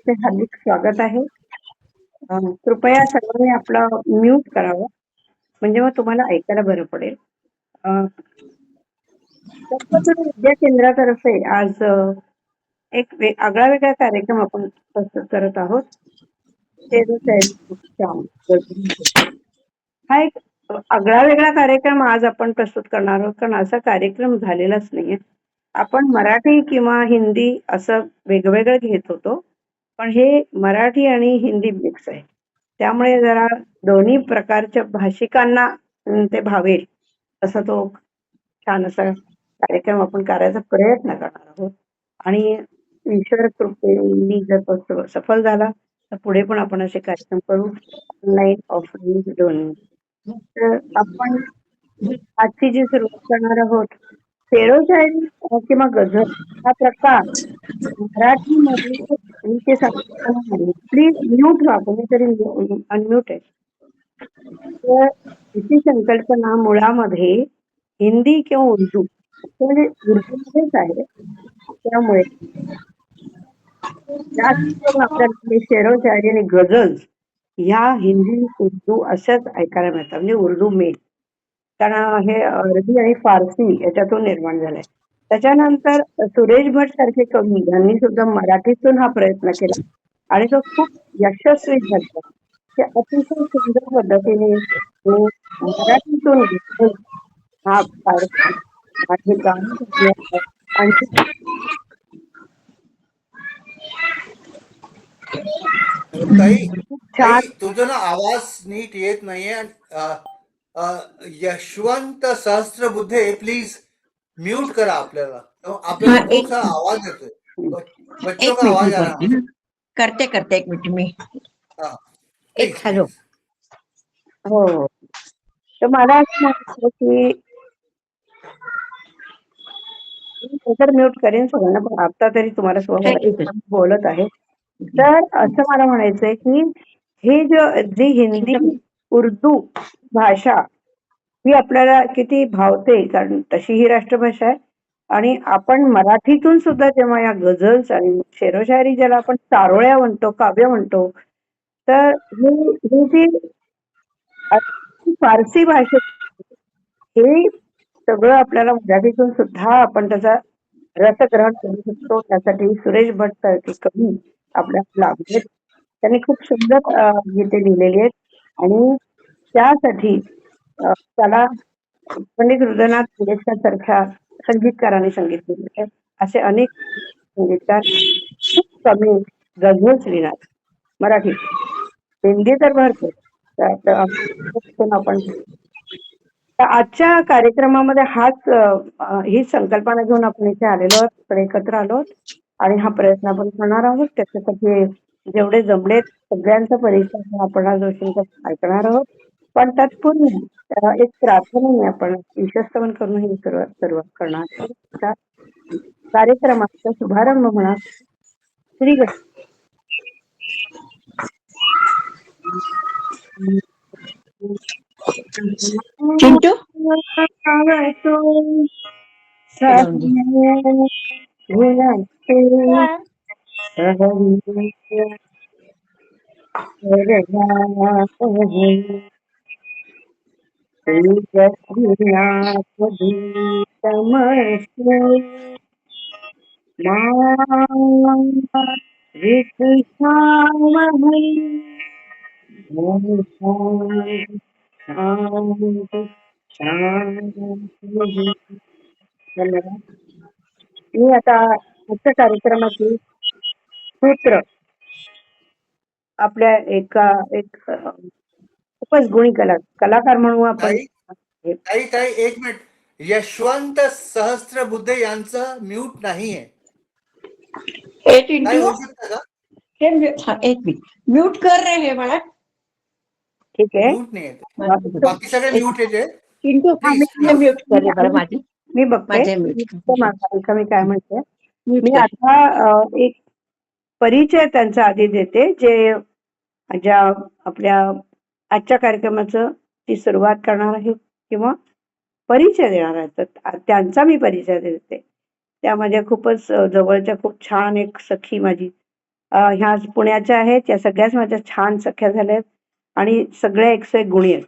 तुमचे हार्दिक स्वागत आहे. कृपया सर्वांनी आपलं म्यूट करावं, म्हणजे मग तुम्हाला ऐकायला बरं पडेल. अ, तत्वचूर विद्या केंद्रातर्फे आज एक आगळा-वेगळा कार्यक्रम आपण प्रस्तुत करत आहोत. श्याम हा एक आगळा-वेगळा कार्यक्रम आज आपण प्रस्तुत करणार आहोत, कारण असा कार्यक्रम झालेलाच नाहीये. आपण मराठी किंवा हिंदी असं वेगवेगळं घेत होतो. पण हे मराठी आणि हिंदी मिक्स आहे. त्यामुळे जरा दोन्ही प्रकारच्या भाषिकांना ते भावेल असा तो छान असा कार्यक्रम आपण करायचा प्रयत्न करणार आहोत. आणि ईश्वर कृपेने जर तो सफल झाला, तर पुढे पण आपण असे कार्यक्रम करू. ऑनलाईन, ऑफलाईन दोन्ही. तर आपण आजची जी सुरुवात करणार आहोत, शेरोशायरी किंवा गझल हा प्रकार मराठीमध्ये मी सांगताना नाही. प्लीज म्यूट व्हा, कोणीतरी अनम्यूट आहे. तर हिची संकल्पना मुळामध्ये हिंदी किंवा उर्दू म्हणजे उर्दूमध्येच आहे. त्यामुळे जास्त करून आपल्याला शेरोशायरी आणि गझल्स ह्या हिंदी, उर्दू अशाच ऐकायला मिळतात. म्हणजे उर्दू मेन. कारण हे अरबी आणि फारसी याच्यातून निर्माण झालंय. त्याच्यानंतर सुरेश भट सारखे कवी यांनी सुद्धा मराठीतून हा प्रयत्न केला आणि तो खूप यशस्वी झाला. ते अतिशय सुंदर पद्धतीने तो मराठीतून घेतून हा कार्यक्रम माझे गाणं घेतले आहे. आणि ताई खूप ताई छान तुझा ना आवाज नीट येत नाहीये. यशवंत सहस्त्रबुद्धे प्लीज म्यूट करा आपल्याला. आपल्याला खूप सारा आवाज येतोय. बच्चों एक का मिनिट आवाज मी आ रहा करते है. ना. करते एक मिनिट मी. हाँ, एक प्लीज हॅलो. हो हो. तर मला असं म्हणायचं की मी तर म्यूट करेन सगळ्यांना, पण आता तरी तुम्हाला ठीक बोलत आहे. तर असं मला म्हणायचंय की हे जी हिंदी, उर्दू भाषा ही आपल्याला किती भावते, कारण तशी ही राष्ट्रभाषा आहे. आणि आपण मराठीतून सुद्धा जेव्हा या गझल्स आणि शेरोशायरी ज्याला आपण चारोळ्या म्हणतो, काव्य म्हणतो, तर ही जी फारसी भाषेत हे सगळं आपल्याला मराठीतून सुद्धा आपण त्याचा रसग्रहण करू शकतो. त्यासाठी सुरेश भट सारखे कवी आपल्याला लाभलेत. त्यांनी खूप सुंदर गीते लिहिलेली आहेत आणि त्यासाठी त्याला पंडित हृदयनाथ मंगेशकर सारख्या संगीतकारांनी संगीत दिले आहे. असे अनेक संगीतकार खूप कमी गझल्स लिहिणार मराठीत. हिंदी तर भरपूर. तर आपण तर आजच्या कार्यक्रमामध्ये हीच संकल्पना घेऊन आपण इथे आलेलो आहोत, इकडे एकत्र आलो आहोत आणि हा प्रयत्न आपण करणार आहोत. त्याच्यासाठी जेवढे जमलेत सगळ्यांचा परिचय आपण आज ऐकणार आहोत. पण तत्पूर्वी एक प्रार्थनेने आपण ईशस्तवन करून ही सुरुवात करणार आहोत. कार्यक्रमाचा शुभारंभ म्हणा. श्री चिंटू धन्यवाद. मी आता मुख्य कार्यक्रमाची सूत्र आपल्या एक खूपच गुणी कलाकार म्हणून आपण ताई ताई ताई एक मिनिट. यशवंत सहस्त्रबुद्धे यांचं म्यूट नाहीये. ए काय चिंटू होऊ शकतं का? हे एक मिनिट म्यूट कर रे हे मला. ठीक आहे. म्यूट नाही येते. बाकी सगळे म्यूट येते. चिंटू प्लीज म्यूट कर रे बरं माझी. मी बघते माझे म्यूट. मी काय म्हणते. म्यूट मी कर. आता एक परिचय त्यांचा आधी देते, जे ज्या आपल्या आजच्या कार्यक्रमाचं ती सुरुवात करणार आहे किंवा परिचय देणार आहे. तर त्यांचा मी परिचय देते. त्या माझ्या खूपच जवळच्या खूप छान एक सखी माझी ह्या पुण्याच्या आहेत, या सगळ्याच माझ्या छान सख्या झाल्यात आणि सगळ्या 101 गुणी आहेत.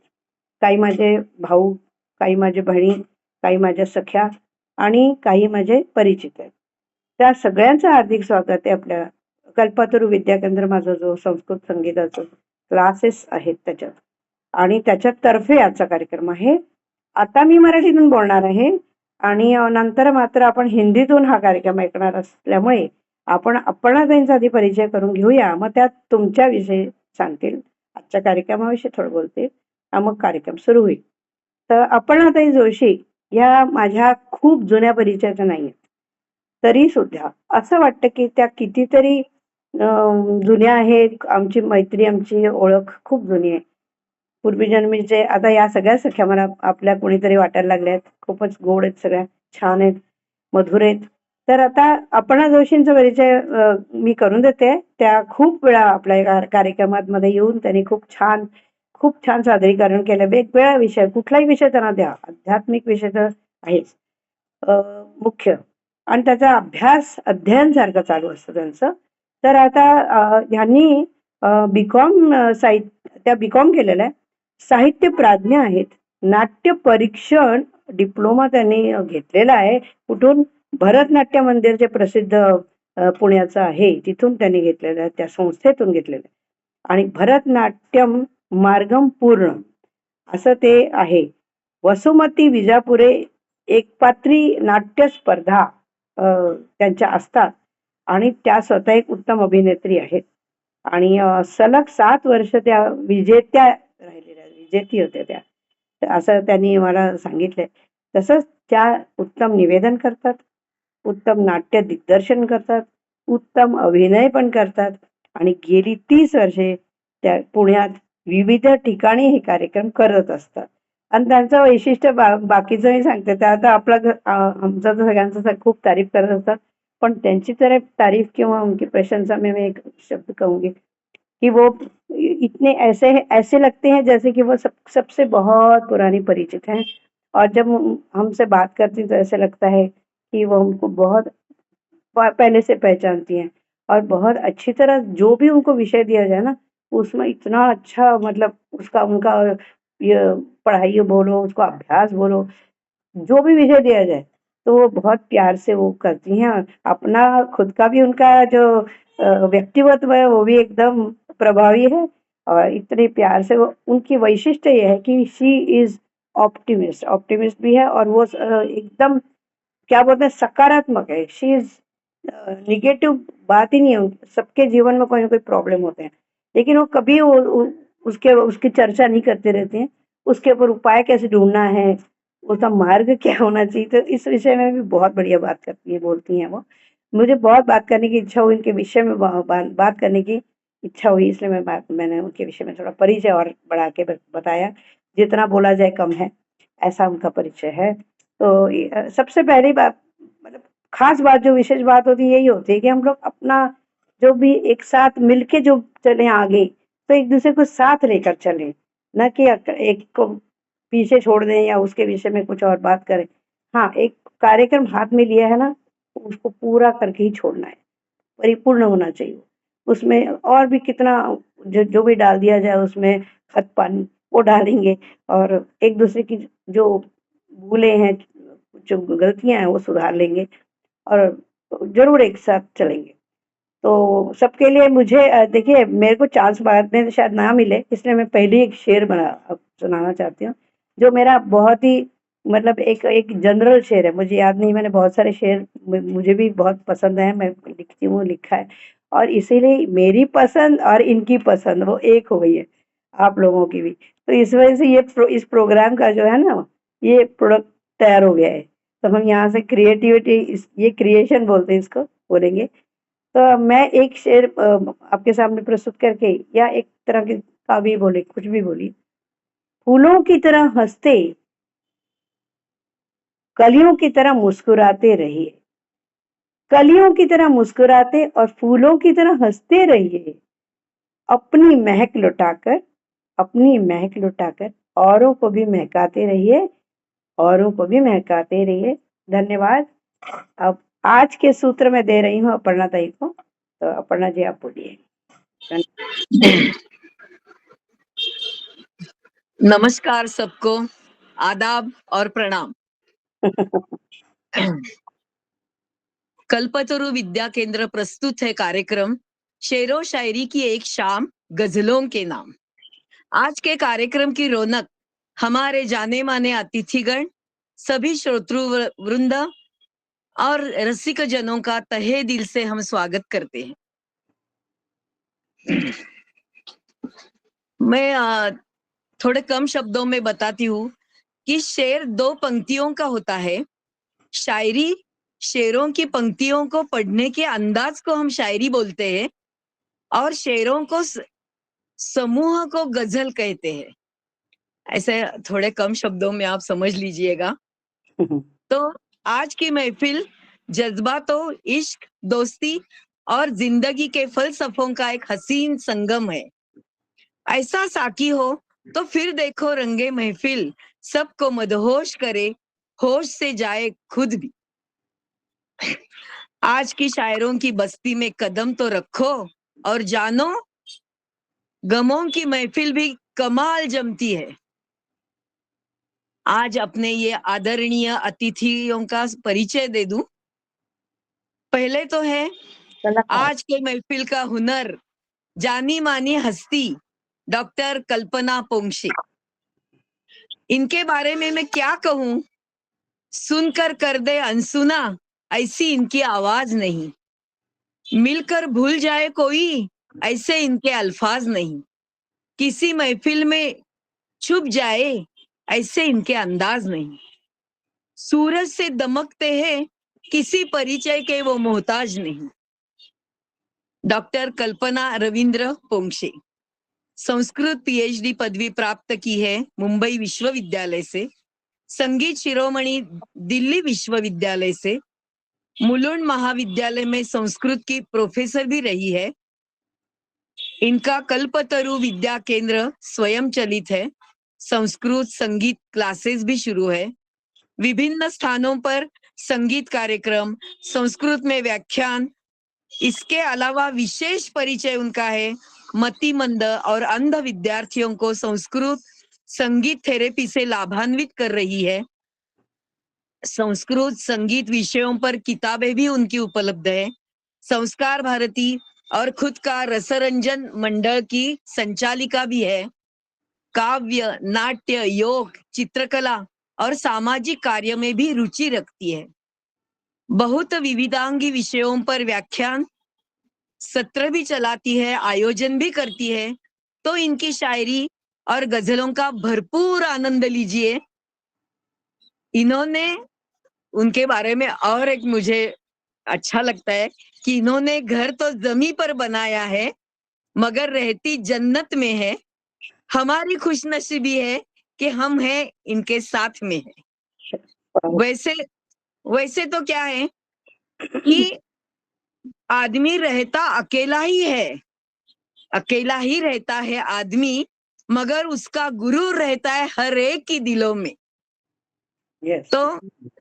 काही माझे भाऊ, काही माझे बहिणी, काही माझ्या सख्या आणि काही माझे परिचित आहेत. त्या सगळ्यांचं हार्दिक स्वागत आहे आपल्या कल्पतरू विद्याकेंद्र, माझा जो संस्कृत संगीताचा क्लासेस आहेत त्याच्यात, आणि त्याच्यातर्फे आजचा कार्यक्रम आहे. आता मी मराठीतून बोलणार आहे आणि नंतर मात्र आपण हिंदीतून हा कार्यक्रम ऐकणार असल्यामुळे आपण त्यांचा आधी परिचय करून घेऊया. मग त्यात तुमच्याविषयी सांगतील, आजच्या कार्यक्रमाविषयी थोडं बोलतील, मग कार्यक्रम सुरू होईल. तर अपर्णाताई जोशी या माझ्या खूप जुन्या परिचयाच्या नाही आहेत, तरी सुद्धा असं वाटतं की त्या कितीतरी जुन्या आहेत. आमची मैत्री, आमची ओळख खूप जुनी आहे. पूर्वीजन्मीचे आता या सगळ्या सख्या मला आपल्या कोणीतरी वाटायला लागल्या आहेत. खूपच गोड आहेत, सगळ्या छान आहेत, मधुर आहेत. तर आता अपर्णा जोशींचा परिचय मी करून देते. त्या खूप वेळा आपल्या कार्यक्रमामध्ये येऊन त्यांनी खूप छान सादरीकरण केलं. वेगवेगळ्या विषय, कुठलाही विषय त्यांना द्या, आध्यात्मिक विषय तर आहेच मुख्य, आणि त्याचा अध्ययन सारखं चालू असतं त्यांचं. तर आता ह्यांनी बीकॉम त्या बीकॉम केलेलं आहे, साहित्य प्राज्ञ आहेत, नाट्य परीक्षण डिप्लोमा त्यांनी घेतलेला आहे. कुठून? भरतनाट्य मंदिर जे प्रसिद्ध पुण्याचं आहे, तिथून त्यांनी घेतलेलं आहे, त्या संस्थेतून घेतलेलं आहे. आणि भरतनाट्यम मार्गम पूर्ण असं ते आहे. वसुमती विजापुरे एकपात्री नाट्य स्पर्धा त्यांच्या असतात आणि त्या स्वतः एक उत्तम अभिनेत्री आहेत आणि सलग 7 वर्ष त्या विजेत्या राहिलेल्या, विजेती होत्या त्या, असं त्यांनी मला सांगितलंय. तसंच त्या उत्तम निवेदन करतात, उत्तम नाट्य दिग्दर्शन करतात, उत्तम अभिनय पण करतात आणि गेली 30 वर्षे त्या पुण्यात विविध ठिकाणी हे कार्यक्रम करत असतात. आणि त्यांचं वैशिष्ट्य बाकीचं मी सांगते, त्या आता आमचा तर सगळ्यांचा खूप तारीफ करत असतात, पण त्यांची तर तारीफ किंवा उनकी प्रशंसा में मैं एक शब्द कहूंगी कि वो इतने ऐसे लगते हैं जैसे कि वो सबसे बहुत पुरानी परिचित हैं, और जब हमसे बात करती तो ऐसे लगता है कि वो हमको बहुत पहले से पहचानती हैं और बहुत अच्छी तरह जो भी उनको विषय दिया जाए ना, उसमें इतना अच्छा, मतलब उसका उनका ये पढ़ाई बोलो, उसको अभ्यास बोलो, जो भी विषय दिया जाए तो वो बहुत प्यार से वो करती हैं। अपना खुद का भी उनका जो व्यक्तित्व है वो भी एकदम प्रभावी है, और इतने प्यार से वो, उनकी वैशिष्ट्य ये है कि शी इज ऑप्टिमिस्ट भी है, और वो एकदम क्या बोलते हैं, सकारात्मक है। शी इज निगेटिव बात ही नहीं है। सबके जीवन में कोई ना कोई प्रॉब्लम होते हैं, लेकिन वो कभी उसकी चर्चा नहीं करते रहते हैं। उसके ऊपर उपाय कैसे ढूंढना है, उसका मार्ग क्या होना चाहिए, तो इस विषय में भी बहुत बढ़िया बात करती है, बोलती हैं वो। मुझे बहुत बात करने की इच्छा हुई, इनके विषय में बात करने की इच्छा हुई, इसलिए मैंने उनके विषय में थोड़ा परिचय और बढ़ा के बताया। जितना बोला जाए कम है, ऐसा उनका परिचय है। तो सबसे पहली बात, मतलब खास बात, जो विशेष बात होती है, यही होती है कि हम लोग अपना जो भी एक साथ मिलके जो चले आगे, तो एक दूसरे को साथ लेकर चलें, न कि एक को पीछे छोड़ दें या उसके विषय में कुछ और बात करें। हाँ, एक कार्यक्रम हाथ में लिया है ना, उसको पूरा करके ही छोड़ना है, परिपूर्ण होना चाहिए। उसमें और भी कितना जो भी डाल दिया जाए उसमें खत पानी, वो डालेंगे, और एक दूसरे की जो भूलें हैं, जो गलतियां हैं, वो सुधार लेंगे और जरूर एक साथ चलेंगे। तो सबके लिए मुझे देखिए, मेरे को चांस बाद में शायद ना मिले, इसलिए मैं पहले एक शेर सुनाना चाहती हूँ, जो मेरा बहुत ही, मतलब एक जनरल शेर है, मुझे याद नहीं, मैंने बहुत सारे शेर मुझे भी बहुत पसंद है, मैं लिखती हूँ, लिखा है, और इसीलिए मेरी पसंद और इनकी पसंद वो एक हो गई है, आप लोगों की भी। तो इस वजह से इस प्रोग्राम का जो है ना, ये प्रोडक्ट तैयार हो गया है। तो हम यहाँ से क्रिएटिविटी, ये क्रिएशन बोलते हैं इसको, बोलेंगे। तो मैं एक शेर आपके सामने प्रस्तुत करके, या एक तरह की काव्य बोले, कुछ भी बोली। फूलों की तरह हंसते, कलियों की तरह मुस्कुराते रहिए, कलियों की तरह मुस्कुराते और फूलों की तरह हंसते रहिए। अपनी महक लुटाकर, अपनी महक लुटाकर औरों को भी महकाते रहिए, औरों को भी महकाते रहिए। धन्यवाद। अब आज के सूत्र में दे रही हूँ अपर्णा ताई को। तर अपर्णा जी आप बोलिए. नमस्कार सबको, आदाब और प्रणाम. कल्पतरु विद्या केंद्र प्रस्तुत है कार्यक्रम शेरो शायरी की एक शाम गजलों के नाम. आज के कार्यक्रम की रौनक हमारे जाने माने अतिथिगण, सभी श्रोतृ वृंद और रसिक जनों का तहे दिल से हम स्वागत करते हैं. मैं थोड़े कम शब्दों में बताती हूँ कि शेर 2 पंक्तियों का होता है. शायरी शेरों की पंक्तियों को पढ़ने के अंदाज को हम शायरी बोलते हैं और शेरों को समूह को गजल कहते हैं. ऐसे थोड़े कम शब्दों में आप समझ लीजिएगा. तो आज की महफिल जज्बातों, इश्क, दोस्ती और जिंदगी के फलसफों का एक हसीन संगम है. ऐसा साकी हो तो फिर देखो रंगे महफिल, सबको मदहोश करे, होश से जाए खुद भी. आज की शायरों की बस्ती में कदम तो रखो और जानो गमों की महफिल भी कमाल जमती है. आज अपने ये आदरणीय अतिथियों का परिचय दे दूं. पहले तो है आज के महफिल का हुनर, जानी मानी हस्ती डॉक्टर कल्पना पोंक्षे. इनके बारे में मैं क्या कहूं, सुनकर कर दे अनसुना, ऐसी इनकी आवाज नहीं. मिलकर भूल जाए कोई, ऐसे इनके अल्फाज नहीं. किसी महफिल में छुप जाए, ऐसे इनके अंदाज नहीं. सूरज से दमकते हैं, किसी परिचय के वो मोहताज नहीं. डॉक्टर कल्पना रविंद्र पोंक्षे संस्कृत पीएचडी पदवी प्राप्त की है मुंबई विश्वविद्यालय से, संगीत शिरोमणि दिल्ली विश्वविद्यालय से, मुलुंड महाविद्यालय में संस्कृत की प्रोफेसर भी रही है. इनका कल्पतरु विद्या केंद्र स्वयं चलित है. संस्कृत संगीत क्लासेस भी शुरू है. विभिन्न स्थानों पर संगीत कार्यक्रम, संस्कृत में व्याख्यान. इसके अलावा विशेष परिचय उनका है मतिमंद और अंध विद्यार्थियों को संस्कृत संगीत थेरेपी से लाभान्वित कर रही है. संस्कृत संगीत विषयों पर किताबें भी उनकी उपलब्ध है. संस्कार भारती और खुद का रसरंजन मंडल की संचालिका भी है. काव्य, नाट्य, योग, चित्रकला और सामाजिक कार्य में भी रुचि रखती है. बहुत विविधांगी विषयों पर व्याख्यान सत्र भी चलाती है, आयोजन भी करती है. तो इनकी शायरी और गजलों का भरपूर आनंद लीजिए. इन्होंने उनके बारे में और एक मुझे अच्छा लगता है कि इन्होंने घर तो जमी पर बनाया है मगर रहती जन्नत में है. हमारी खुशनसीबी है कि हम हैं इनके साथ में है. वैसे तो क्या है कि आदमी रहता अकेला ही है, अकेला ही रहता है आदमी, मगर उसका गुरु रहता है हर एक की दिलों में. Yes.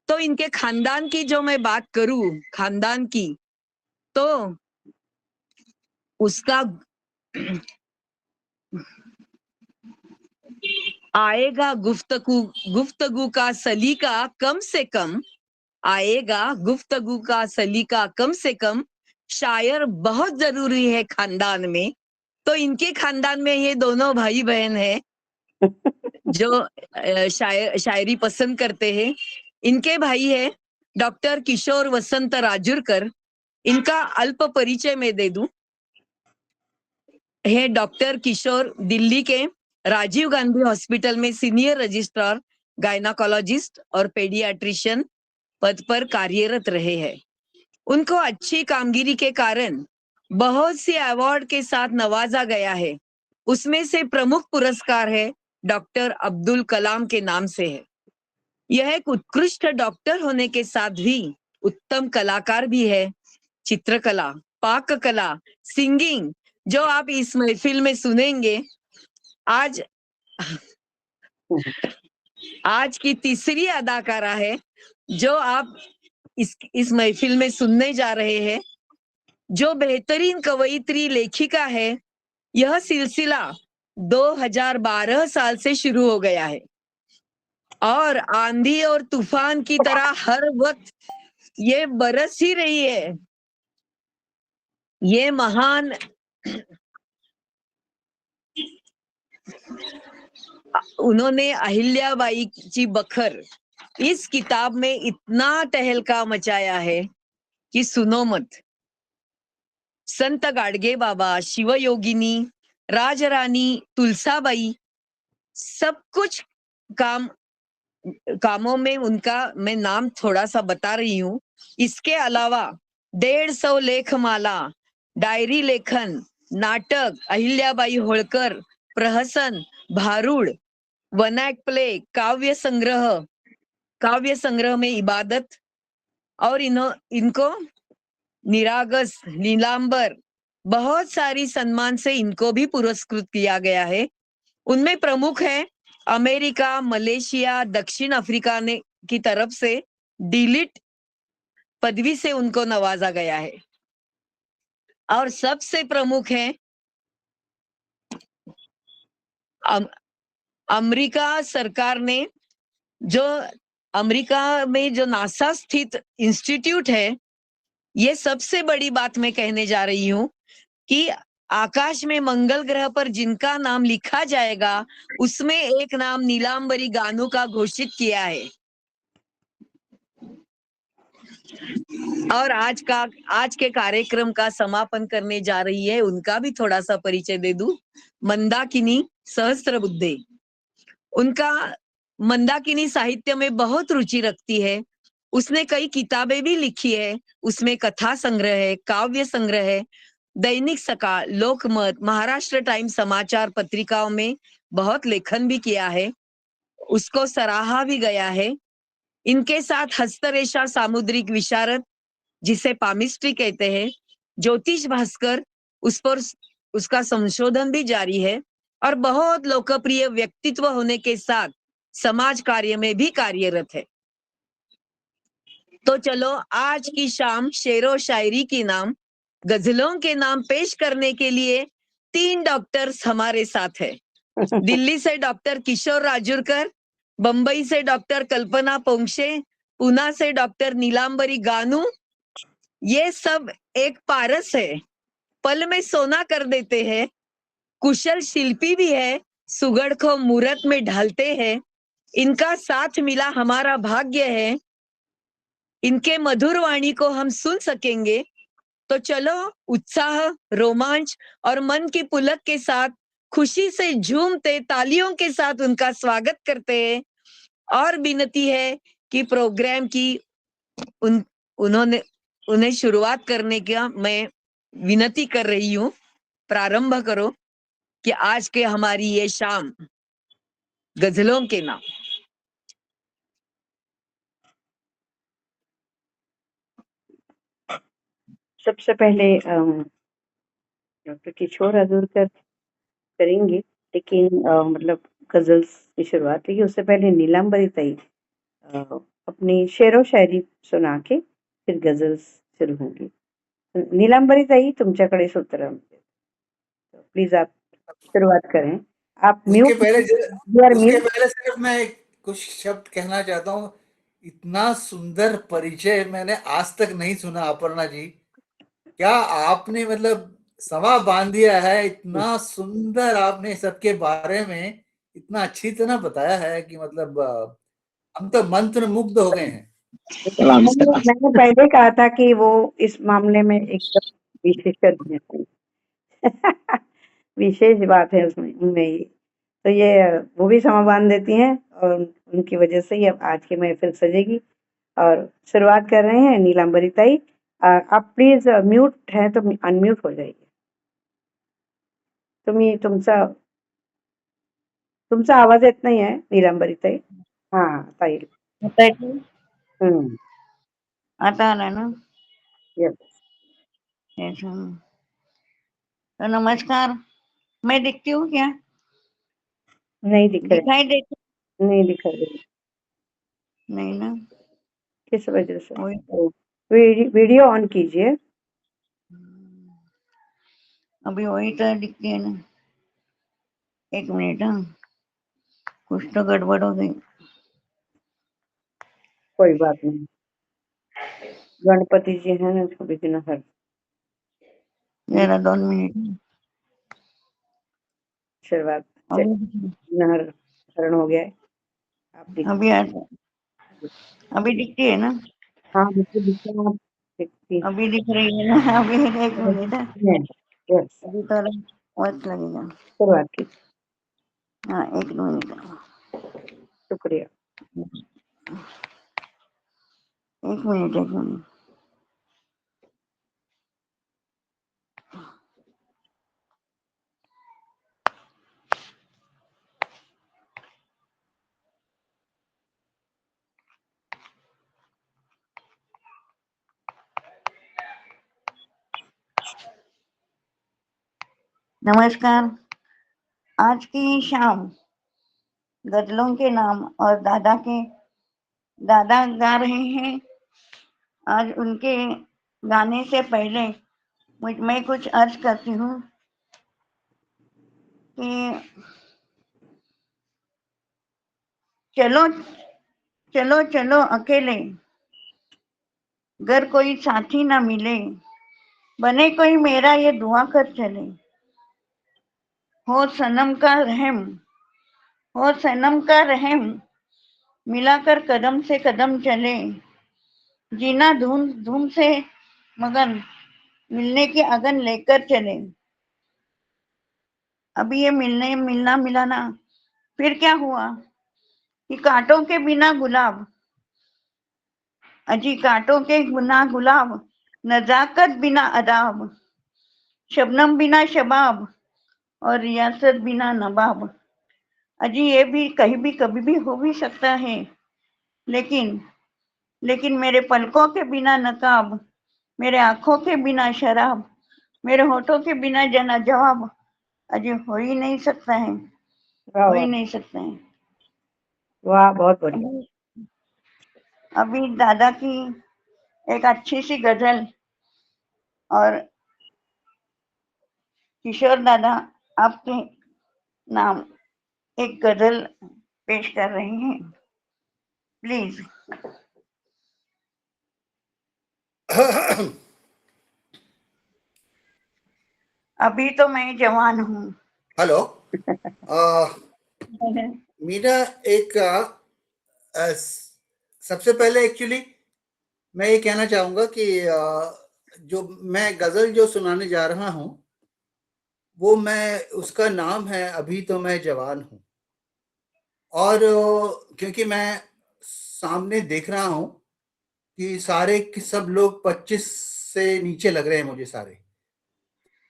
तो इनके खानदान की जो मैं बात करूं, खानदान की, तो उसका आएगा गुफ्तगू का सलीका कम से कम, आएगा गुफ्तगू का सलीका कम से कम. शायर बहुत जरूरी है खानदान में. तो इनके खानदान में ये दोनों भाई बहन है जो शायरी पसंद करते हैं. इनके भाई है डॉक्टर किशोर वसंत राजुरकर. इनका अल्प परिचय मैं दे दूं. है डॉक्टर किशोर दिल्ली के राजीव गांधी हॉस्पिटल में सीनियर रजिस्ट्रार, गायनाकोलॉजिस्ट और पेडियाट्रिशियन पद पर कार्यरत रहे हैं. उनको अच्छी कामगिरी के कारण बहुत से अवार्ड के साथ नवाजा गया है. उसमें से प्रमुख पुरस्कार है डॉक्टर अब्दुल कलाम के नाम से है. यह एक उत्कृष्ट डॉक्टर होने के साथ भी उत्तम कलाकार भी है. चित्रकला, पाककला, सिंगिंग जो आप इस महफिल में सुनेंगे, आज की तीसरी अदाकारा है जो आप इस महफिल में सुनने जा रहे हैं. जो बेहतरीन कवयित्री लेखिका है, यह सिलसिला 2012 साल से शुरू हो गया है और आंधी और तूफान की तरह हर वक्त ये बरस ही रही है। ये महान उन्होंने अहिल्याबाई की बखर इस किताब में इतना तहलका मचाया है कि सुनो मत। संत गाडगे बाबा, शिवयोगिनी, राजरानी, तुलसाबाई, सब कुछ कामों में उनका मैं नाम थोड़ा सा बता रही हूं। इसके अलावा 150 लेखमाला, डायरी लेखन, नाटक, अहिल्याबाई होळकर, प्रहसन, भारूड, वनॅक प्ले, काव्य संग्रह में इबादत और इनको निरागस, नीलांबर, बहुत सारी सम्मान से इनको भी पुरस्कृत किया गया है। उनमें प्रमुख है अमेरिका, मलेशिया, दक्षिण अफ्रीका ने की तरफ से डिलिट पदवी से उनको नवाजा गया है और सबसे प्रमुख है अमेरिका सरकार ने जो अमेरिका में जो नासा स्थित इंस्टीट्यूट है, ये सबसे बड़ी बात मैं कहने जा रही हूं कि आकाश में मंगल ग्रह पर जिनका नाम लिखा जाएगा उसमें एक नाम नीलांबरी गानू का घोषित किया है। और आज के कार्यक्रम का समापन करने जा रही है, उनका भी थोड़ा सा परिचय दे दूं। मंदाकिनी सहस्त्रबुद्धे। उनका मंदाकिनी साहित्य में बहुत रुचि रखती है। उसने कई किताबें भी लिखी है। उसमें कथा संग्रह है, काव्य संग्रह है, दैनिक सकाळ, लोकमत, महाराष्ट्र टाइम्स समाचार पत्रिकाओं में बहुत लेखन भी किया है। उसको सराहा भी गया है। इनके साथ हस्तरेखा सामुद्रिक विशारद, जिसे पामिस्ट्री कहते हैं, ज्योतिष भास्कर, उस पर उसका संशोधन भी जारी है और बहुत लोकप्रिय व्यक्तित्व होने के साथ समाज कार्य में भी कार्यरत है। तो चलो आज की शाम शेरो शायरी की नाम, गजलों के नाम पेश करने के लिए 3 डॉक्टर्स हमारे साथ है। दिल्ली से डॉक्टर किशोर राजूरकर, बंबई से डॉक्टर कल्पना पोंक्षे, पुणे से डॉक्टर नीलांबरी गानू। ये सब एक पारस है, पल में सोना कर देते हैं। कुशल शिल्पी भी है, सुगड़ को मूरत में ढालते हैं। इनका साथ मिला हमारा भाग्य है, इनके मधुर वाणी को हम सुन सकेंगे। तो चलो उत्साह, रोमांच और मन की पुलक के साथ खुशी से झूमते तालियों के साथ उनका स्वागत करते हैं और विनती है कि प्रोग्राम की उन्हें शुरुआत करने का मैं विनती कर रही हूं। प्रारंभ करो कि आज के हमारी ये शाम गजलों के नाम। सबसे पहले डॉक्टर किशोर राजूरकर करेंगे, लेकिन मतलब गजल्स की शुरुआत, लेकिन उससे पहले नीलांबरी ताई अपनी शेरो शायरी सुना के फिर गजल्स शुरू होंगी। नीलांबरी ताई, तुमच्याकडे सूत्र आहे. प्लीज आप शुरुआत करें. आप म्यूट उसके पहले सिर्फ मैं कुछ शब्द कहना चाहता हूँ। इतना सुंदर परिचय मैंने आज तक नहीं सुना अपर्णा जी। क्या आपने मतलब समा बांध दिया है। इतना सुंदर आपने सबके बारे में इतना अच्छी तरह बताया है कि मतलब हम तो मंत्र मुग्ध हो गए हैं। मैंने पहले कहा था कि वो इस मामले में एकदम विशेषज्ञ है. विशेष बात है उसमें उनमें ये. तो ये वो भी समा बांध देती हैं और उनकी वजह से ही अब आज की महफिल सजेगी. और शुरुआत कर रहे हैं नीलांबरी ताई. आप प्लीज म्यूट है तो अनम्यूट हो जाइए. तुम्ही तुमचा आवाज येत नाही आहे नीलांबरी ताई. हा ताई. आता आला ना. यस. यस. तो नमस्कार. मैं दिखती हूँ क्या? नहीं दिखाई देती नहीं दिखा रही. नहीं ना. किस वजह से? वीडियो ऑन कीजिए. अभी वही तो दिखती है ना। एक मिनट, हाँ, कुछ तो गड़बड़ हो गई। कोई बात नहीं, गणपति जी हैं उसको विघ्नहर। जरा 2 मिनट। शुरुआत से अभी विघ्नहर हरण हो गया है। आप अभी अभी दिखती है ना? हाँ बिल्कुल बिल्कुल, आप देखती अभी दिख रही है ना? अभी 1 मिनट है। हैं। यस, अभी तो वक्त लगेगा। शुरुआत की। हाँ, 1 मिनट। शुक्रिया। 1 मिनट, 1 मिनट। नमस्कार। आज की शाम गजलों के नाम और दादा गा रहे हैं। आज उनके गाने से पहले मैं कुछ अर्ज करती हूँ कि चलो चलो चलो अकेले, घर कोई साथी ना मिले, बने कोई मेरा ये दुआ कर चले। हो सनम का रहम, हो सनम का रहम, मिलाकर कदम से कदम चले। जीना धूम धूम से मगन, मिलने की अगन लेकर चले। अभी ये मिलना मिलाना फिर क्या हुआ कि कांटों के बिना गुलाब, अजी कांटों के बिना गुलाब, नजाकत बिना अदाब, शबनम बिना शबाब और रियासत बिना नवाब। अजी ये भी कहीं भी कभी भी हो भी सकता है, लेकिन लेकिन मेरे पलकों के बिना नकाब, मेरे आंखों के बिना शराब, मेरे होठों के बिना जना जवाब, अजी हो ही नहीं सकता है, वाह हो ही वाह नहीं सकता है। वाह, बहुत बढ़िया। अभी दादा की एक अच्छी सी गजल और किशोर दादा आपके नाम एक गजल पेश कर रहे हैं, प्लीज। अभी तो मैं जवान हूँ। हेलो। मेरा एक सबसे पहले एक्चुअली मैं ये कहना चाहूंगा कि जो मैं गजल जो सुनाने जा रहा हूं वो मैं उसका नाम है अभी तो मैं जवान हूं। और क्योंकि मैं सामने देख रहा हूं कि सारे कि सब लोग 25 से नीचे लग रहे हैं मुझे सारे,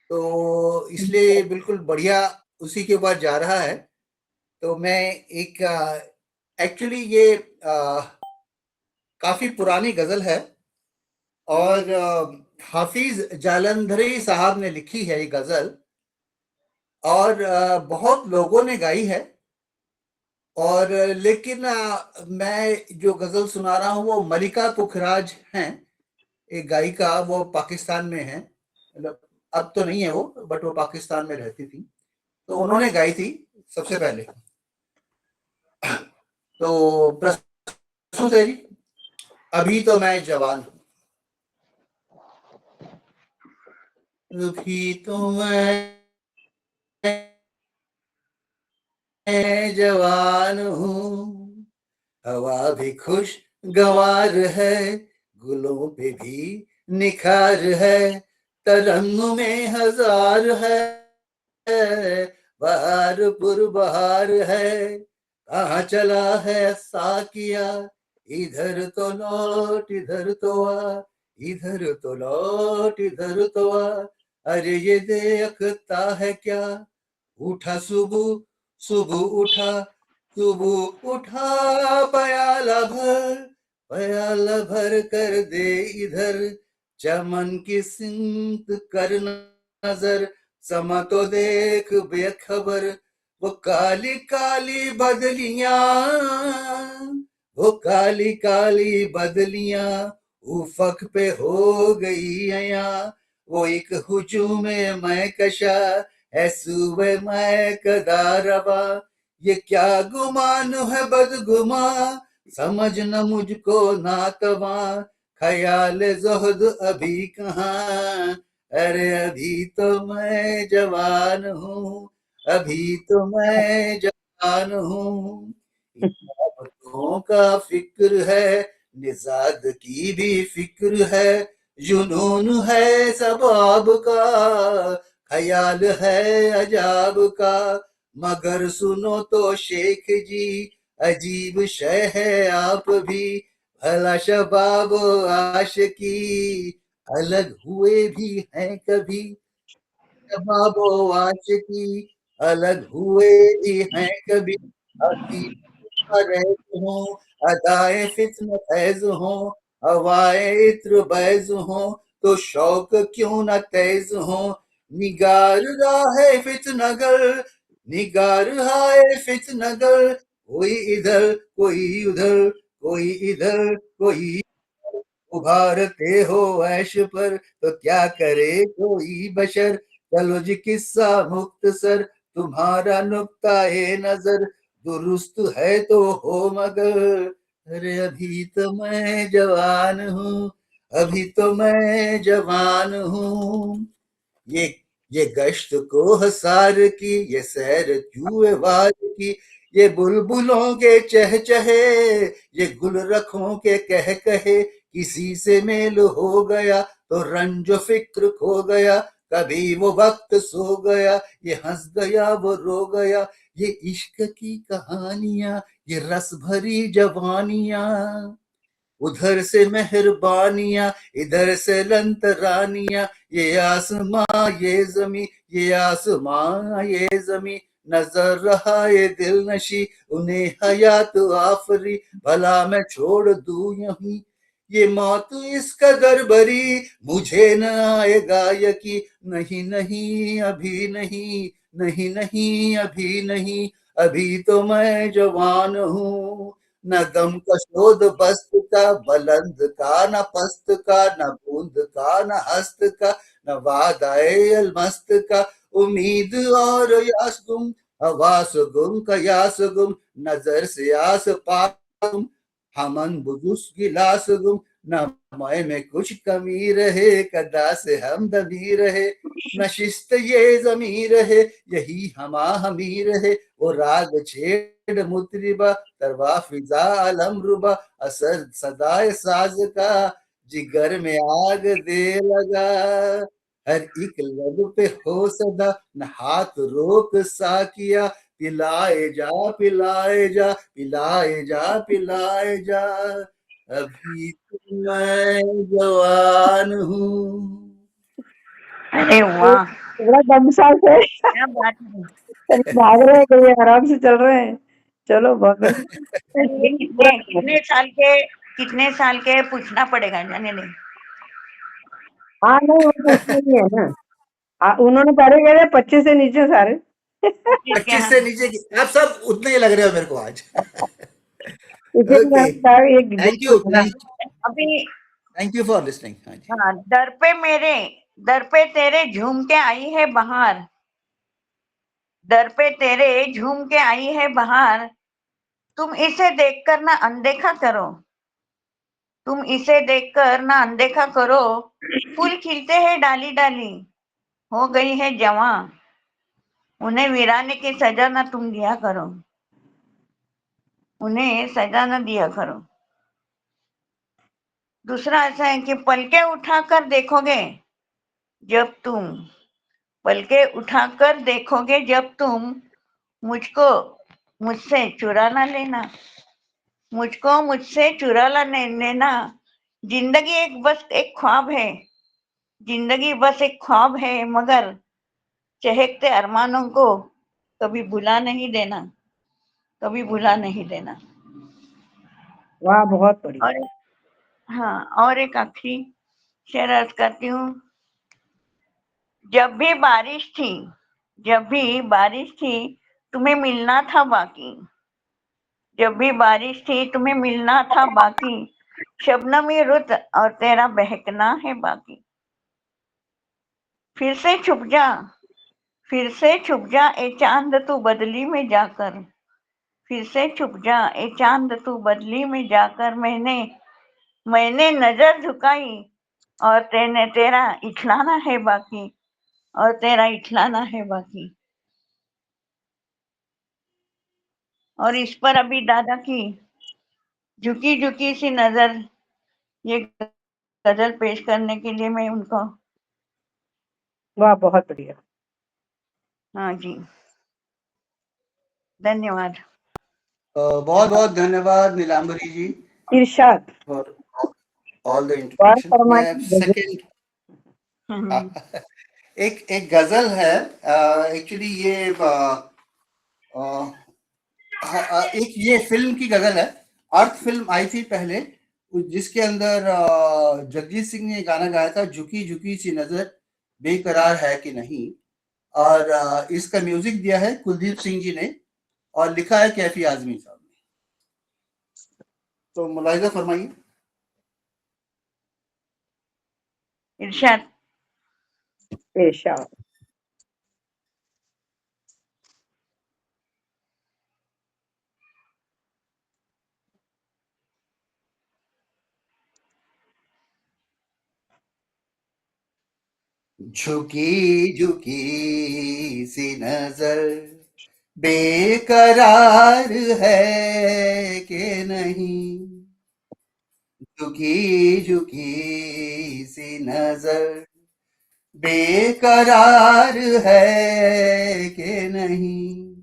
तो इसलिए बिल्कुल बढ़िया उसी के ऊपर जा रहा है। तो मैं एक एक्चुअली ये काफी पुरानी गजल है और हाफिज जालंधरी साहब ने लिखी है ये गजल और बहुत लोगों ने गाई है। और लेकिन मैं जो गजल सुना रहा हूँ वो मलिका पुखराज हैं, एक गायिका, वो पाकिस्तान में है, मतलब अब तो नहीं है वो, बट वो पाकिस्तान में रहती थी, तो उन्होंने गाई थी सबसे पहले। तो प्रस्तुत है जी, अभी तो मैं जवान हूँ। अभी तो मैं जवान हूँ, हवा भी खुश गवार है, गुलों पे भी निखार है, तरंगों में हजार है, बहार पुरबहार है, कहाँ चला है साकिया, इधर तो लौट इधर तो आ, इधर तो लौट इधर तो आ, अरे ये देखता है क्या, उठा सुबह सुबह उठा, सुबह उठा, प्याला भर कर दे इधर, चमन की सिमत कर नजर, समा तो देख बेखबर, वो काली काली बदलियां, वो काली काली बदलियां उफक पे हो गई अया, वो एक हुजूम मैं कशा है सूबे मैं कदा रवा। ये क्या गुमान है बदगुमा, समझ न मुझको नातवा। ख्याल ज़ुहद अभी कहाँ, अरे अभी तो मैं जवान हूँ, अभी तो मैं जवान हूँ। मोहब्बतों का फिक्र है, निजाद की भी फिक्र है, जुनून है सबाब का, ख्याल है अजाब का। मगर सुनो तो शेख जी, अजीब शय है आप भी। भला शबाब आशिकी अलग हुए भी हैं कभी। शबाब आशिकी अलग हुए भी हैं कभी। रैज़ हों, अदाए फित्न फैज़ हों, हवाए इत्र बैज़ हों, तो शौक क्यों न तैज़ हों। निगार राहे फितनगर, निगार हाय फितनगर, कोई इधर कोई उधर, कोई इधर कोई उभारते हो ऐश पर, तो क्या करे कोई बशर। चलो जी किस्सा मुख्तसर, तुम्हारा नुक्ता ए नजर दुरुस्त है तो हो मगर। अरे अभी तो मैं जवान हूँ, अभी तो मैं जवान हूँ। ये ये गश्त को हसार की, ये सैर जुए वार की, ये बुलबुलों के चहचहे, ये गुलरखों के कह कहे। किसी से मेल हो गया तो रंजो फिक्र खो गया, कभी वो वक्त सो गया, ये हंस गया वो रो गया। ये इश्क की कहानियां, ये रस भरी जवानियां, उधर से मेहरबानियां, इधर से लंतरानियां। ये आसमां ये जमी, ये आसमां ये जमी, नजर रहा ये दिल नशी, उन्हें हयात आफरी। भला मैं छोड़ दूं यहीं ये मौत इस कदर बरी, मुझे न आएगा यकी। नहीं नहीं अभी नहीं, नहीं नहीं अभी नहीं, अभी तो मैं जवान हूँ। न गम का शोध बस्त का, बुलंद का न पस्त का, न बूंद का न हस्त का, न वादाए अलमस्त का। उम्मीद और यास गुम, हवास गुम कयास गुम, नजर से आस पास गुम, हमन बुजुस गिलास गुम। न मैं में कुछ कमी रहे, कदा से हमदमी रहे, नशिस्त ये जमी रहे, यही हमा हमी रहे। वो राग छेड़ मुतरिबा, तरवा फिजा अलम रुबा, असर सदाए साज का, जिगर में आग दे लगा। हर एक लब पे हो सदा, न हाथ रोक साकिया, पिलाए जा पिलाए जा, पिलाए जा पिलाए जा। अभी तो मैं जवान हूँ। अरे ये वाह, बड़ा दमसाज है। क्या बात है। कहीं भाग रहे हैं, कहीं आराम से चल रहे हैं। चलो बहुत बढ़िया। ये कितने साल के पूछना पड़ेगा, जाने नहीं। हाँ नहीं वो पूछना ही है ना। उन्होंने पढ़े गए 25 से नीचे सारे। ठीक है, 25 हाँ। से नीचे की आप सब उतने ही लग रहे हो मेरे को आज। इसीलिए ओके, मैंने कहा एक थैंक यू, देखो अभी थैंक यू फॉर लिसनिंग। हाँ जी। हाँ, दर पे तेरे झूम के आई है बहार, दर पे तेरे झूम के आई है बहार। तुम इसे देखकर ना अनदेखा करो, तुम इसे देखकर ना अनदेखा करो। फूल खिलते हैं डाली डाली, हो गई है जवां, उन्हें वीराने की सजा ना तुम दिया करो, उन्हें सजा न दिया करो। दूसरा ऐसा है कि पलके उठाकर देखोगे जब तुम, पलके उठाकर देखोगे जब तुम, मुझको मुझसे चुरा ना लेना, मुझको मुझसे चुरा ला लेना। जिंदगी बस एक ख्वाब है, जिंदगी बस एक ख्वाब है, मगर चहकते अरमानों को कभी भुला नहीं देना, कभी भुला नहीं देना। वाह बहुत बढ़िया। और हाँ, और एक आखिरी शेर अर्ज करती हूँ। जब भी बारिश थी, जब भी बारिश थी, तुम्हें मिलना था बाकी, जब भी बारिश थी तुम्हें मिलना था बाकी। शबनमी रुत और तेरा बहकना है बाकी। फिर से छुप जा, फिर से छुप जा ए चांद तू बदली में जाकर, फिर से छुप जा ए चांद तू बदली में जाकर, मैंने नजर झुकाई और तेरा इठलाना है बाकी, और तेरा इठलाना है बाकी। और इस पर अभी दादा की झुकी झुकी सी नजर, ये गजल पेश करने के लिए मैं उनको, वाह, बहुत बढ़िया। हाँ जी, धन्यवाद। बहुत बहुत धन्यवाद नीलांबरी जी इरशाद फॉर ऑल द और इंट्रोडक्शन। मैं फरमाइए गजल। सेकंड एक एक गजल है एक्चुअली ये एक ये फिल्म की गजल है। अर्थ फिल्म आई थी पहले, जिसके अंदर जगजीत सिंह ने गाना गाया था, झुकी झुकी सी नजर बेकरार है कि नहीं। और इसका म्यूजिक दिया है कुलदीप सिंह जी ने और लिखा है कैफी आजमी साहब ने। तो मुलाहिजा फरमाइए। इरशाद। इरशाद। झुकी झुकी सी नजर बेकरार है कि नहीं, झुकी झुकी सी नजर बेकरार है कि नहीं,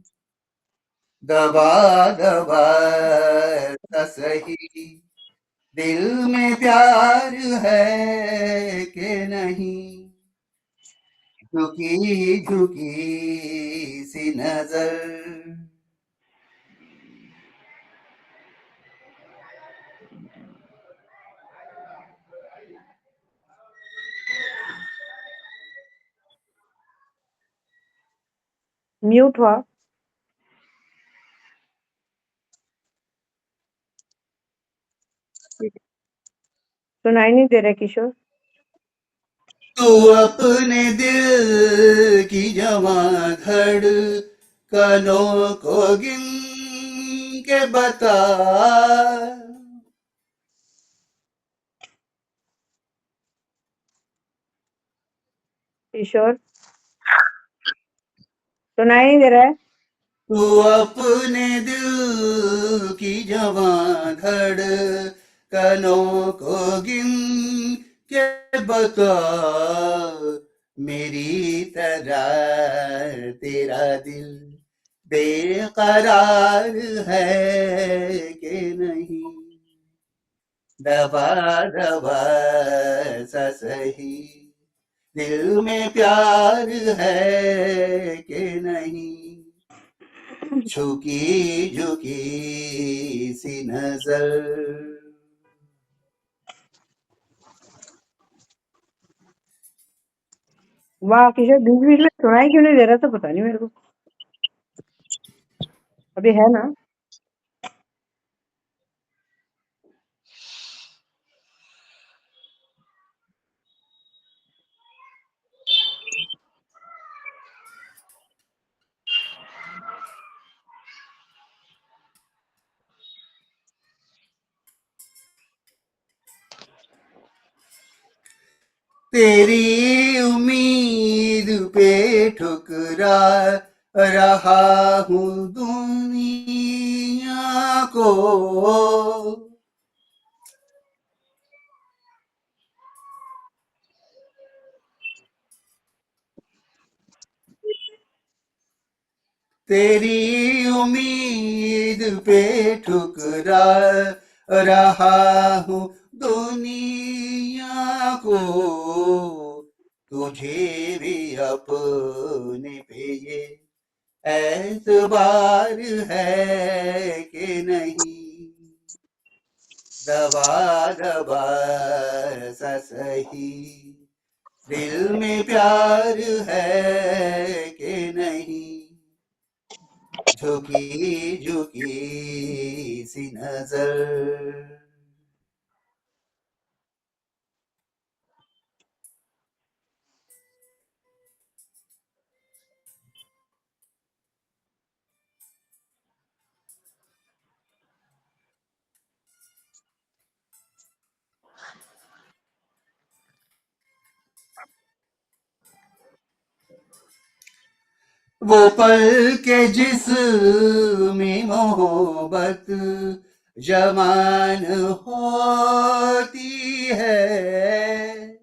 दबा दबा सा सही दिल में प्यार है कि नहीं, झुकी झुकी सी नजर। म्यूट हुआ। सुनाई नहीं दे रहा किशोर। तू अपने दिल की जवां धड़कनों को गिन के बता, किशोर सुनाई नहीं दे रहा है। तू अपने दिल की जवां धड़कनों को गिन के बता, मेरी तरह तेरा दिल बेकरार है कि नहीं, दबा दबा सा सही दिल में प्यार है कि नहीं, झुकी झुकी सी नजर। वाह किशोर, बीच बीच में सुनाई क्यों नहीं दे रहा था, पता नहीं मेरे को। अभी है ना। तेरी उम्मीद पे ठुकरा रहा हूँ दुनिया को, तेरी उम्मीद पे ठुकरा रहा हूँ दुनिया को, तुझे भी अपने पे ये एतबार है कि नहीं, दबा दबा सा सही दिल में प्यार है कि नहीं, झुकी झुकी सी नजर। वो पल के जिसमें मोहब्बत जवान होती है,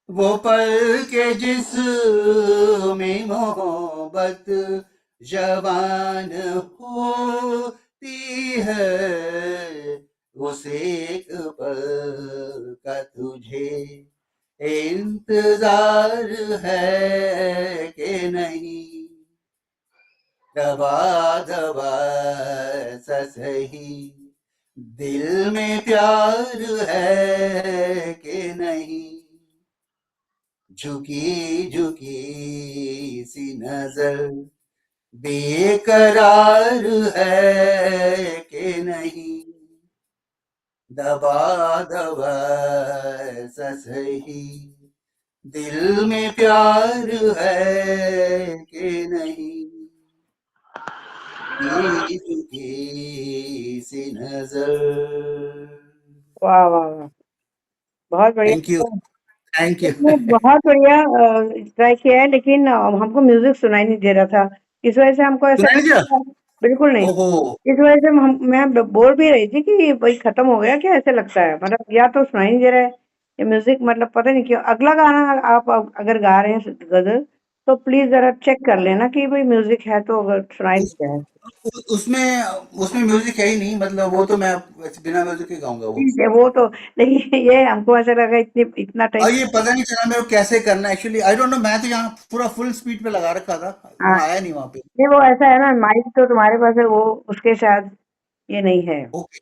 वो पल के जिसमें मोहब्बत जवान होती है, उस एक पल का तुझे इंतजार है कि नहीं, दबा दबा सा सही दिल में प्यार है कि नहीं, झुकी झुकी सी नजर बेकरार है कि नहीं, दबा दबा सा सही दिल में प्यार है कि नहीं, झुकी झुकी सी नजर। वाह वाह वाह, बहुत थैंक यू, बढ़िया। Thank you. इसमें बहुत बढ़िया ट्राई किया है, लेकिन हमको म्यूजिक सुनाई नहीं दे रहा था। इस वजह से हमको ऐसा सुनाई दिया? बिल्कुल नहीं। ओहो, इस वजह से मैं बोल भी रही थी कि भाई खत्म हो गया क्या, ऐसे लगता है। मतलब या तो सुनाई नहीं दे रहा है ये म्यूजिक, मतलब पता नहीं क्यों। अगला गाना आप अगर गा रहे हैं गजल, तो प्लीज जरा चेक कर लेना कि भाई म्यूजिक है तो, अगर सुनाई उस, नहीं दे रहा है। उसमें उसमें म्यूजिक है ही नहीं, मतलब वो तो मैं बिना म्यूजिक के गाऊंगा वो। ठीक है वो तो, लेकिन ये हमको ऐसा लगा इतना टाइम। और ये पता नहीं चला मेरे को कैसे करना, एक्चुअली आई डोंट नो, मैं तो यहाँ पूरा फुल स्पीड पे लगा रखा था, हाँ, वहाँ आया नहीं वहाँ पे। नहीं वो ऐसा है ना, माइक तो तुम्हारे पास है, वो उसके शायद ये नहीं है ओके,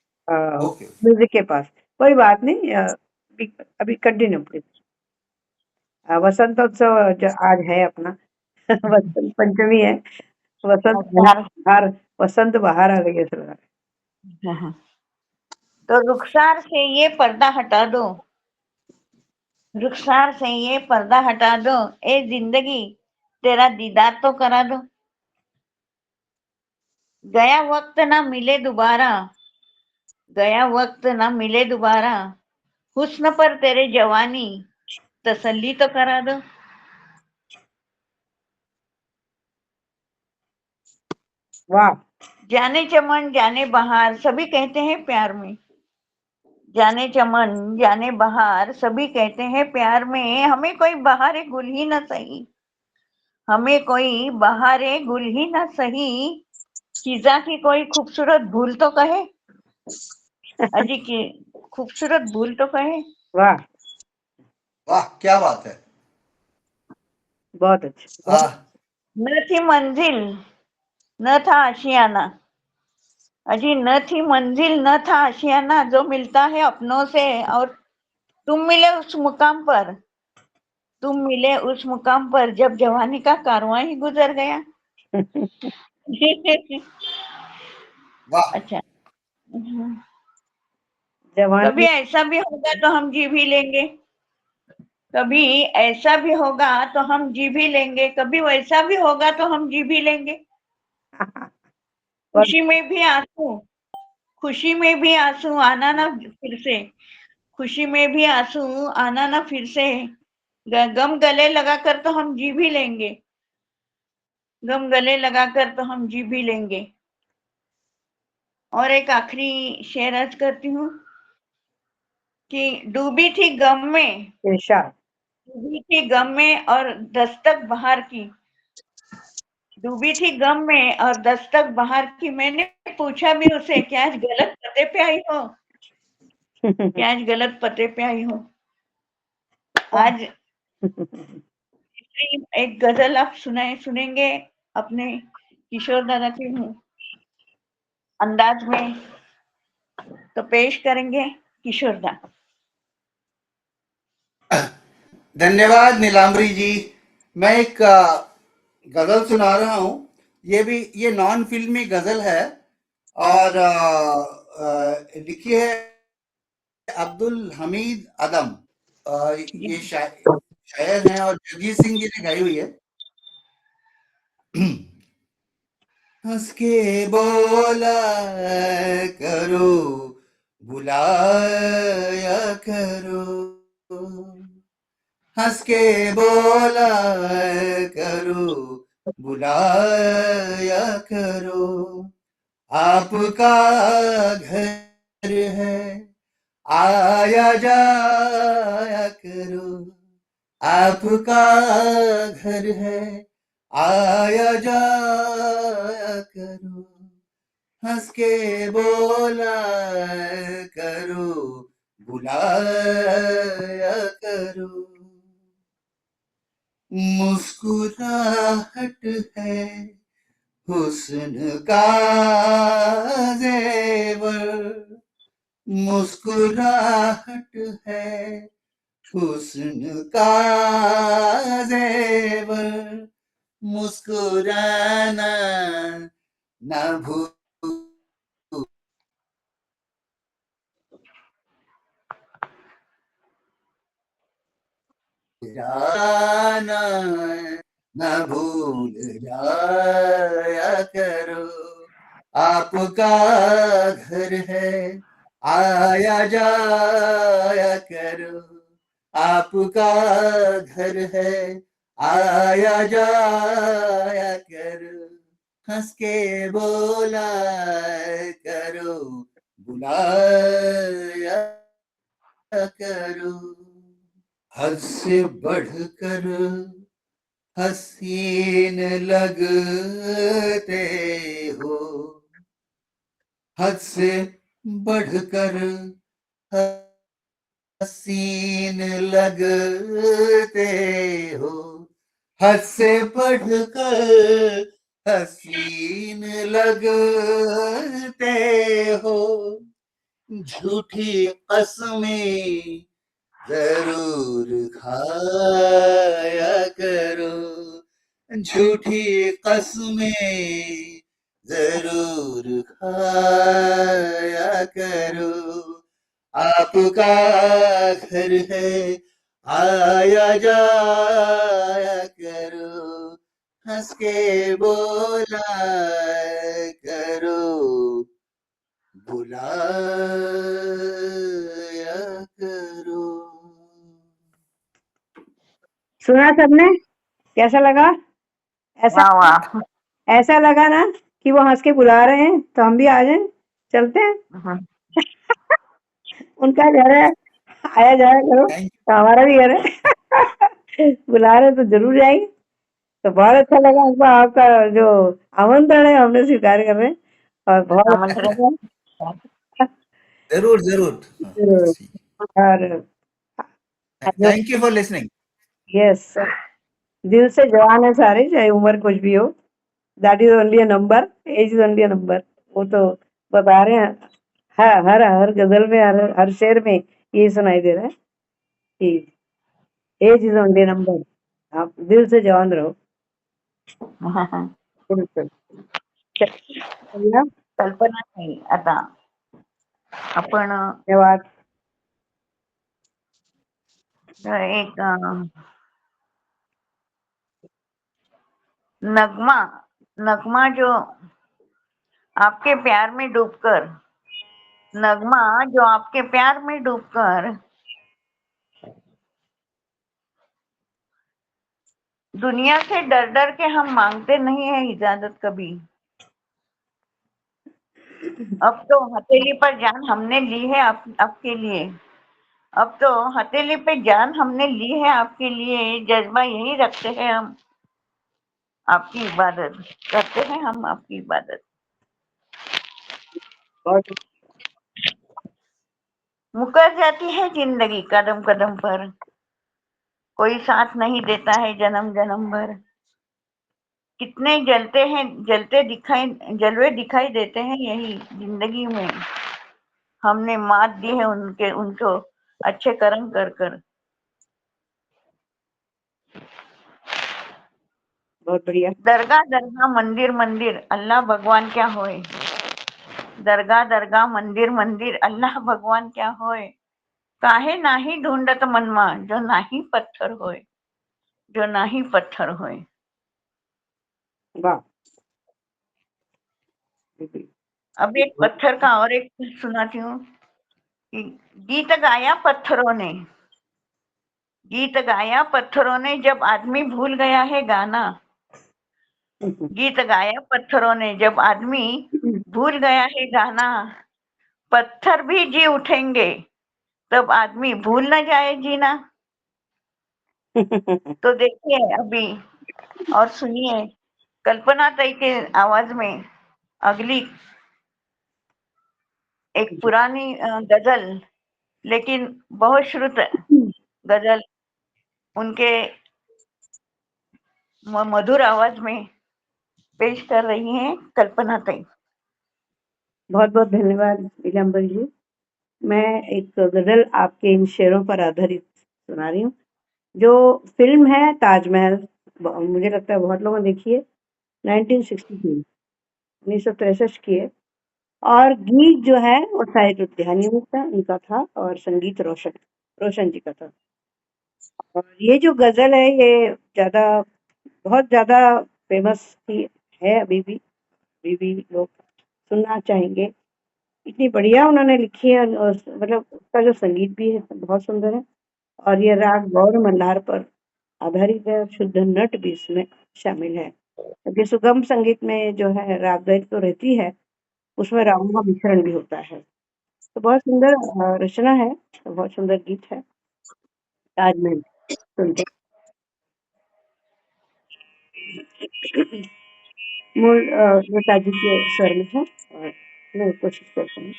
ओके। म्यूजिक के पास। कोई बात नहीं। अभी अभी कंटिन्यू प्लीज। वसंतोत्सव आज है अपना। वसंत पंचमी है। वसंत अच्छा। बहार, वसंत बहार आ गई है, ऐसा लग रहा हाँ। तो रुखसार से ये पर्दा हटा दो, रुखसार से ये पर्दा हटा दो, ए जिंदगी तेरा दीदार तो करा दो। गया वक्त ना मिले दोबारा, गया वक्त ना मिले दोबारा, हुस्न पर तेरे जवानी तसल्ली तो करा दो। है। वाह। जाने चमन जाने बहार सभी कहते हैं प्यार में, जाने चमन जाने बहार सभी कहते हैं प्यार में, हमें कोई बहारे गुल ही न सही, हमें कोई बहारे गुल ही न सही, खिजा की कोई खूबसूरत भूल तो कहे, अजी की खूबसूरत भूल तो कहे। वाह, वाह, क्या बात है। बहुत अच्छा, बहुत। आह, न थी मंजिल न था आशियाना, अजी न थी मंजिल न था आशियाना, जो मिलता है अपनों से, और तुम मिले उस मुकाम पर, तुम मिले उस मुकाम पर जब जवानी का कारवां ही गुजर गया। वाह, अच्छा। कभी जवानी। ऐसा भी होगा तो हम जी भी लेंगे, कभी ऐसा भी होगा तो हम जी भी लेंगे, कभी वैसा भी होगा तो हम जी भी लेंगे। बहुत। खुशी में भी आंसू, खुशी में भी आंसू आना ना फिर से, खुशी में भी आंसू आना ना फिर से, गम गले लगाकर तो हम जी भी लेंगे, गम गले लगाकर तो हम जी भी लेंगे। और एक आखिरी शेर अर्ज करती हूँ कि डूबी थी गम में, इरशाद। डूबी थी गम में और दस्तक बहार की, डूबी थी गम में और दस्तक बहार की, मैंने पूछा भी उसे क्या आज गलत पते पे आई हो, क्या आज गलत पते पे आई हो। आज एक गजल आप सुनेंगे अपने किशोर दादा के अंदाज में, तो पेश करेंगे किशोर दा। धन्यवाद नीलाम्बरी जी। मैं एक गजल सुना रहा हूँ, ये नॉन फिल्मी गजल है, और लिखी है अब्दुल हमीद आदम। जी। ये शायर हैं और जगजीत सिंह जी ने गाई हुई है। हंस के बोला करो, बुलाया करो, हंस के बोला करो, बुलाया करो। आपका घर है, आया जाया करो। आपका घर है, आया जाया करो। हंस के बोला करो, बुलाया करो। मुस्कुराहट है हुस्न का जेवर, मुस्कुराहट है हुस्न का जेवर। मुस्कुराना ना जाना, न भूल जाया करो। आपका घर है, आया जाया करो। आपका घर है, आया जाया करो। हंस के बोला करो, बुलाया करो। हद से बढ़कर हसीन लगते हो, हद से बढ़कर हसीन लगते हो। हद से बढ़कर हसीन लगते हो। झूठी कसमें जरूर खाया करो। झूठी कसमें जरूर खाया करो। आपका घर है, आया जाया करो। हंस के बोला करो, बुलाया करो। सुना सबने? कैसा लगा? ऐसा वाह वाह। ऐसा लगा ना कि वो हंस के बुला रहे हैं, तो हम भी आ जाएं, चलते हैं। हम्म, उनका घर है, आया जाया करो, थैंक तो हमारा भी घर है। बुला रहे हैं तो जरूर जाएंगे। तो बहुत अच्छा लगा हमको, आपका जो आमंत्रण है हमने स्वीकार कर रहे हैं, और बहुत अच्छा आमंत्रण। लगा। जरूर जरूर। जरूर। और thank you for listening. Yes, दिल से जवान है सारे, चाहे उम्र कुछ भी हो। That is only a number, age is only a number. वो तो बता रहे हैं, हर हर गजल में, हर शेर में ये सुनाई दे रहा है कि एज इज ओनली नंबर। आप दिल से जवान रहो। बिल्कुल। चलिए, कल्पना नाही आता आपण धन्यवाद। एक नगमा नगमा जो आपके प्यार में डूबकर, नगमा जो आपके प्यार में डूबकर दुनिया से डर डर के हम मांगते नहीं है इजाजत कभी। अब तो हथेली पर जान हमने ली है आपके लिए। अब तो हथेली पे जान हमने ली है आपके लिए। जज्बा यही रखते हैं हम, आपकी इबादत करते हैं हम, आपकी इबादत। बहुत मुकर जाती है जिंदगी कदम कदम पर, कोई साथ नहीं देता है जन्म जन्म भर। कितने जलते हैं, जलवे दिखाई देते हैं यही जिंदगी में। हमने मात दी है उनको अच्छे कर्म कर कर। बहुत बढ़िया। दरगाह दरगाह मंदिर मंदिर अल्लाह भगवान क्या होए। दरगाह दरगाह मंदिर मंदिर अल्लाह भगवान क्या होय। काहे नाही ढूंढत मनमा जो नाही पत्थर होय, जो नाही पत्थर होय। वाह, जी। अब एक पत्थर का और एक सुनाती हूँ कि गीत गाया पत्थरों ने, गीत गाया पत्थरों ने, जब आदमी भूल गया है गाना। गीत गाया पत्थरों ने, जब आदमी भूल गया है गाना। पत्थर भी जी उठेंगे, तब आदमी भूल न जाए जीना। तो देखिए अभी और सुनिए कल्पना ताई के आवाज में अगली एक पुरानी गजल, लेकिन बहुत श्रुत गजल उनके मधुर आवाज में पेश कर रही हैं कल्पना ताई। बहुत बहुत धन्यवाद नीलांबर जी। मैं एक गजल आपके इन शेरों पर आधारित सुना रही हूँ। जो फिल्म है ताजमहल, मुझे लगता है बहुत लोगों ने देखी है। 1963 की है। और गीत जो है वो साहिर लुधियानी उनका था और संगीत रोशन रोशन जी का था। और ये जो गजल है ये बहुत ज्यादा फेमस थी, है अभी भी लोग सुनना चाहेंगे। इतनी बढ़िया उन्होंने लिखी है और मतलब उसका जो संगीत भी है बहुत सुंदर है। और ये राग गौर मल्हार पर आधारित है और शुद्ध नट भी इसमें शामिल है, क्योंकि सुगम संगीत में जो है राग द्वैत तो रहती है, उसमें रागों का मिश्रण भी होता है। तो बहुत सुंदर रचना है, बहुत सुंदर गीत है ताजमहल। सुनते हैं। मूल नेताजी के स्वर में है और मैं कोशिश करती हूँ।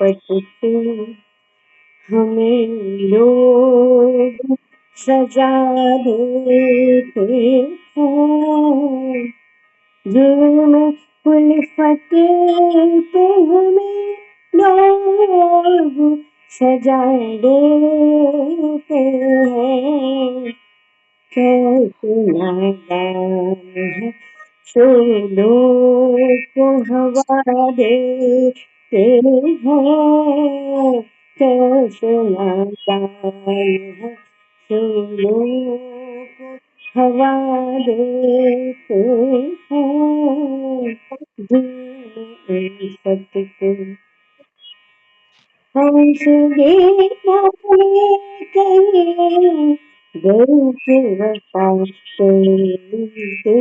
पट से हमें लोग सजा देते हैं, जुर्म उल्फत पे हमें लोग सजा देते हैं। कैसे नादान है फूलों को हवा देते हैं। कैसे नादान है फूलों को हवा देते हैं। उल्फत के हमसे देखा कहीं दिल के वफा तोड़ते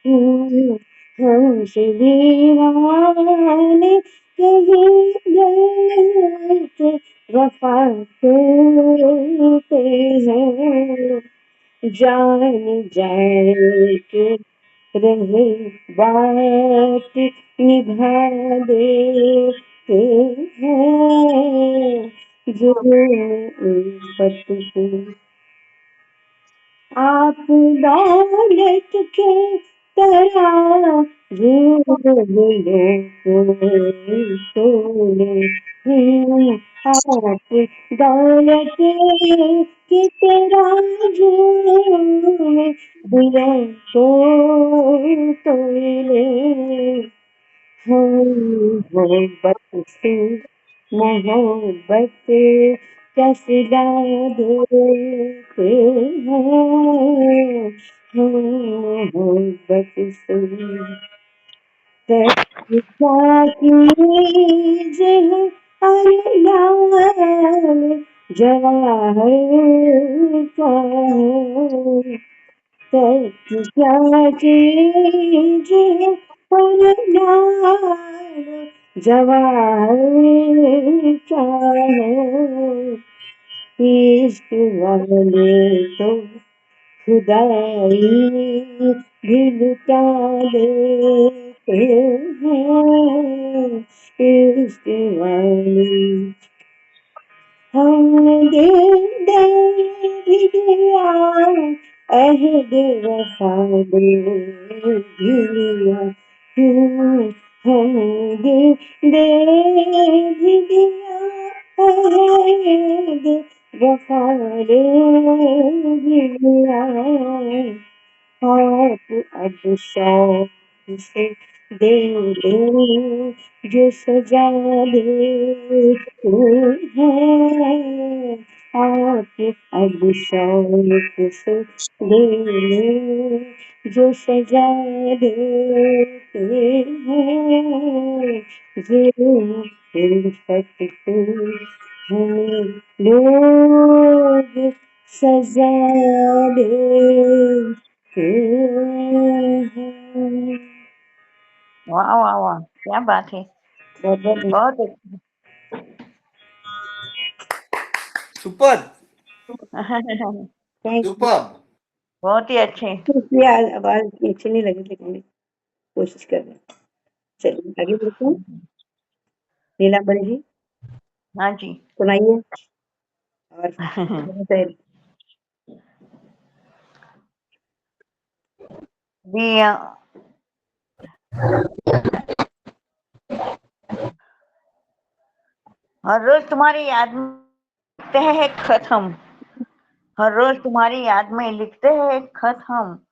हैं। हमसे दीवाने कहीं दिल के वफा तोड़ते हैं। जान जाए के रहे बात निभा देते हैं। जुर्म उल्फत को आप दौलत के तरह लो को तोले हैं। आप दौलत की तरह दिया को तोले। मोहब्बत से मोहब्बत का सिला देते हैं। मोहब्बत से क्या कीजे अल्लाह जवाहर का है। क्या चीज है पर जवाहर चाहे। इश्क वाले तो खुदाई भी लुटा देते हैं। इश्क वाले हमने दे भी दिया, अहद वफा दे भी लिया। हमने दे भी दिया, अहद वफा दे भी लिया। आप अब शौक से दे दो जो सजा देते हैं। आके अब शौक से दे ले जो सजा देते हैं, ये सकते हमें लोग सजा देते हैं। वाह वाह वाह, क्या बात है, बहुत बहुत बहुत अच्छी। Super thank you. सुपर। बहुत ही अच्छे। इसलिए आवाज इतनी अच्छी नहीं लगी, लेकिन मैं कोशिश कर रही हूँ। चलिए आगे बढ़ते हैं। नीलांबर जी हाँ जी। सुनाइए। और तैयारी। भी हर रोज तुम्हारी याद में लिखते हैं एक खत हम, हर रोज तुम्हारी याद में लिखते हैं एक खत हम,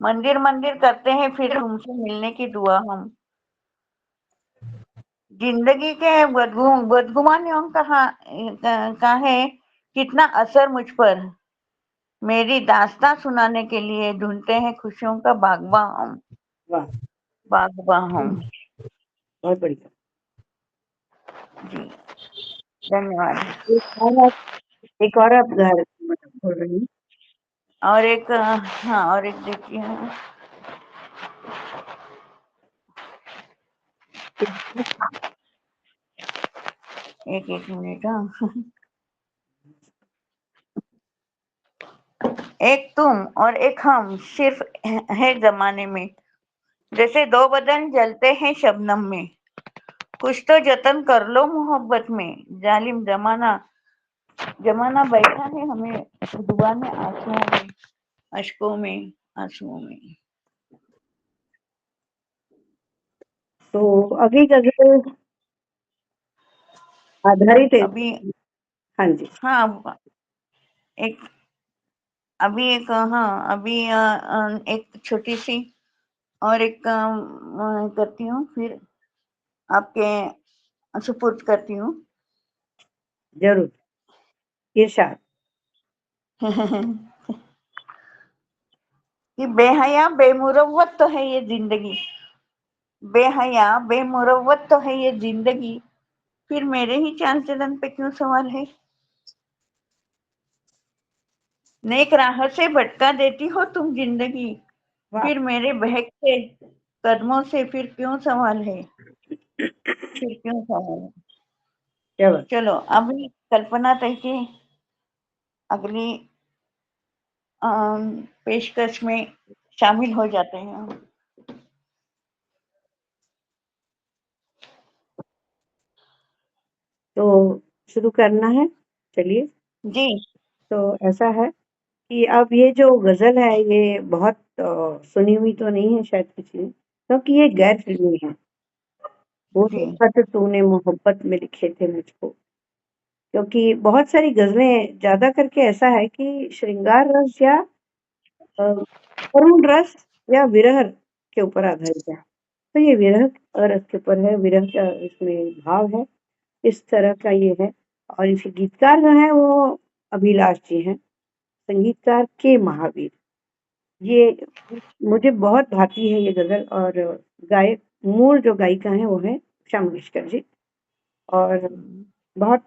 मंदिर मंदिर करते हैं फिर तुमसे मिलने की दुआ हम। जिंदगी के बदगुमानियों का है कितना असर मुझ पर, मेरी दास्तां सुनाने के लिए ढूंढते हैं खुशियों का बागबां हम, वाह, बागबां हम। बहुत बढ़िया। जी, धन्यवाद। एक और आप बोल रही हैं। और एक हाँ, और एक देखिए, एक एक मिनट। हाँ, एक तुम और एक हम सिर्फ है जमाने में, जैसे दो बदन जलते हैं शबनम में, कुछ तो जतन कर लो मोहब्बत में, जालिम जमाना जमाना बैठा है हमें डुबाने आंसुओं में, अशकों में, आंसुओं में। तो अगली गजल आधारित है। अभी हाँ जी, हाँ, एक अभी एक हाँ, अभी एक छोटी सी और एक करती हूँ, फिर आपके सुपुर्द करती हूँ। जरूर। इरशाद। कि बेहया बेमुरव्वत तो है ये जिंदगी, बेहया बेमुरव्वत तो है ये जिंदगी, फिर मेरे ही चाल चलन पे क्यों सवाल है, नेक राह से भटका देती हो तुम जिंदगी, वाह, फिर मेरे बहकते कदमों से फिर क्यों सवाल है, फिर क्यों सवाल है। क्या बात। चलो अभी कल्पना तय की अगली पेशकश में शामिल हो जाते हैं। तो शुरू करना है, चलिए। जी तो ऐसा है कि अब ये जो गजल है ये बहुत सुनी हुई तो नहीं है शायद किसी ने, क्योंकि ये गैर फिल्मी है। वो जी जो खत तूने मोहब्बत में लिखे थे मुझको, क्योंकि बहुत सारी गजलें ज्यादा करके ऐसा है कि श्रृंगार रस या करुण रस या विरह के ऊपर आधारित है। तो ये विरह रस के ऊपर है, विरह का इसमें भाव है, इस तरह का ये है। और इसे गीतकार जो है वो अभिलाष जी हैं, संगीतकार के महावीर। ये मुझे बहुत भाती है ये गजल। और गायक मूल जो गायिका है वो है उषा मंगेशकर जी। और बहुत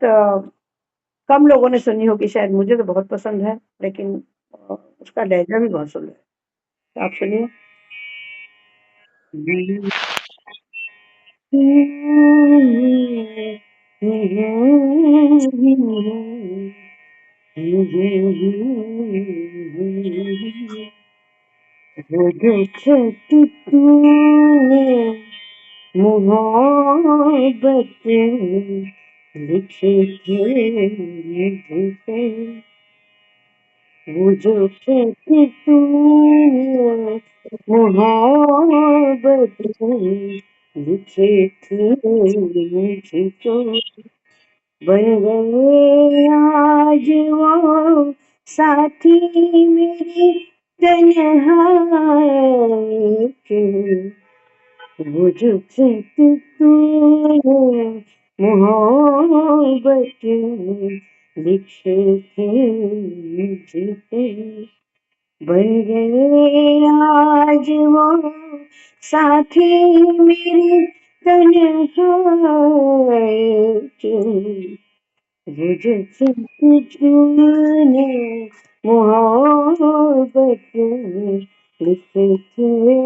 कम लोगों ने सुनी होगी शायद, मुझे तो बहुत पसंद है, लेकिन उसका लहजा भी बहुत सुंदर है। तो आप सुनिए। वो जो खत तूने मोहब्बत लिखे थे मुझसे, वो जो खत तूने मोहब्बत लिखे थे मुझको, बन गए आज वो साथी मेरी तन्हाई के, वो जो खत तूने मोहब्बत लिखे थे जीते बन गए आज वो साथी मेरी तन्हाई के। वो जो तूने मोहब्बत में लिखे थे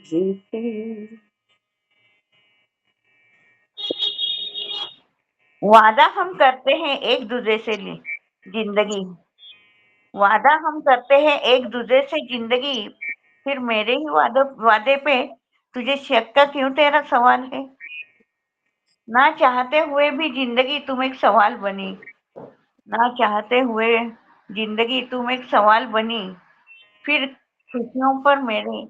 जीते। वादा हम करते हैं एक दूसरे से जिंदगी, वादा हम करते हैं एक दूसरे से जिंदगी, फिर मेरे ही वादे पे तुझे शक का क्यों तेरा सवाल है? ना चाहते हुए भी जिंदगी तुम एक सवाल बनी, ना चाहते हुए जिंदगी तुम एक सवाल बनी, फिर खुशियों पर मेरे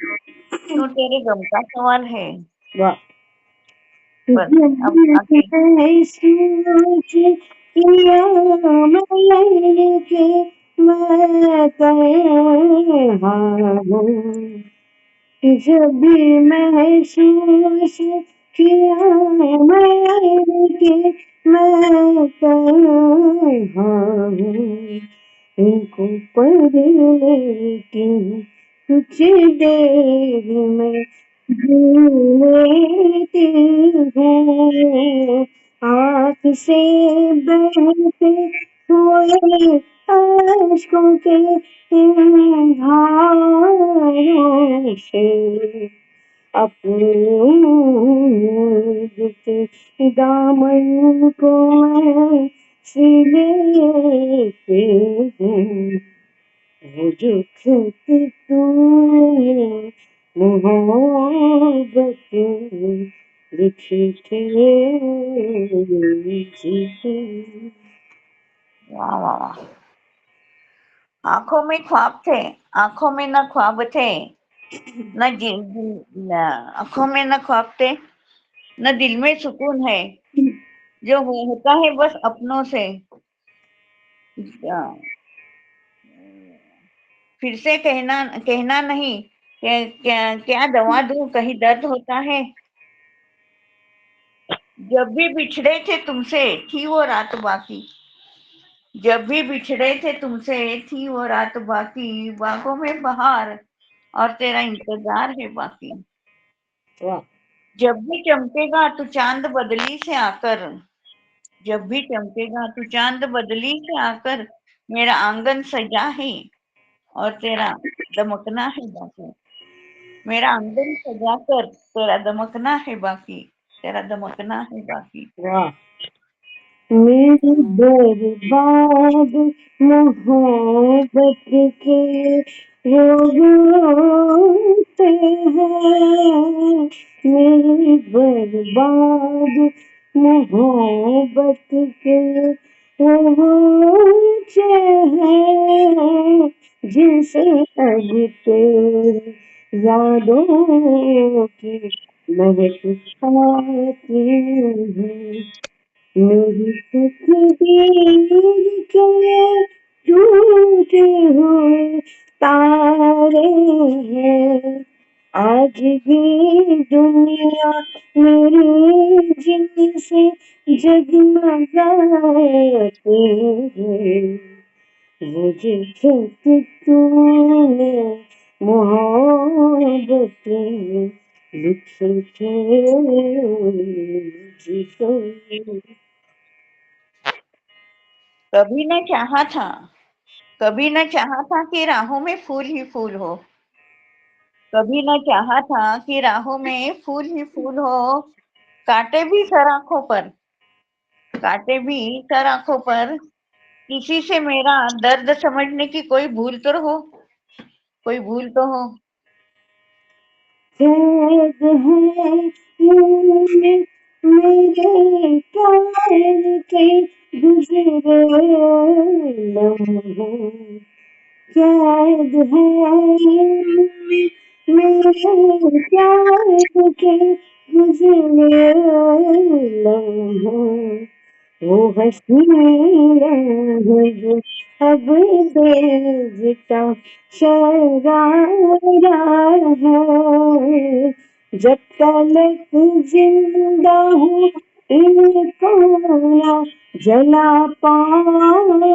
क्यों तेरे गम का सवाल है? वाह। बस अब आगे। सोच किया मैंने कि मैं तन्हा हूँ, जब भी महसूस किया मैंने कि मैं तन्हा हूँ, इनको पढ़ लेती हूँ कुछ देर में झूम लेती हूँ, आँख से बहते हुए अश्कों के इन धारों से अपने के दामन को मैं लेती हूँ। वो जो खत तूने मोहब्बत में लिखे थे जीते। वाह वाह वाह। आंखों में ख्वाब थे, आंखों में न ख्वाब थे, आंखों में न ख्वाब थे, न दिल में सुकून है, जो होता है बस अपनों से। फिर से कहना कहना नहीं, क्या दवा दूं, कहीं दर्द होता है। जब भी बिछड़े थे तुमसे थी वो रात बाकी, जब भी बिछड़े थे तुमसे थी वो रात बाकी, बागों में बहार और तेरा इंतजार है बाकी। वाह। जब भी चमकेगा तू चांद बदली से आकर, जब भी चमकेगा तू चांद बदली से आकर, मेरा आंगन सजा है और तेरा दमकना है बाकी। मेरा आंगन सजा कर तेरा दमकना है बाकी, तेरा दमकना है बाकी। वाह। मेरी बर्बाद मोहब्बत के रोते हैं, मेरी बर्बाद मोहब्बत के रोते हैं, जिनसे अब तेरी यादों की महक आती है। मेरी तकदीर के टूटे हुए तारे हैं, आज भी दुनिया मेरी जिनसे जगमगाती है। मुझे खत तूने मोहब्बत में लिखे थे जीते। कभी न चाहा था, कभी न चाहा था कि राहों में फूल ही फूल हो, कभी न चाहा था कि राहों में फूल ही फूल हो, कांटे भी सर आंखों पर, कांटे भी सर आंखों पर, किसी से मेरा दर्द समझने की कोई भूल तो हो, कोई भूल तो हो। कैद है ये मेरे प्यार के गुजरे लम्हों, कैद है ये मेरे प्यार के गुजरे लम्हों, वो हंसी जो अब बेवजह शरारा है, जब तलक जिंदा हूँ कोया जला पाऊंगी,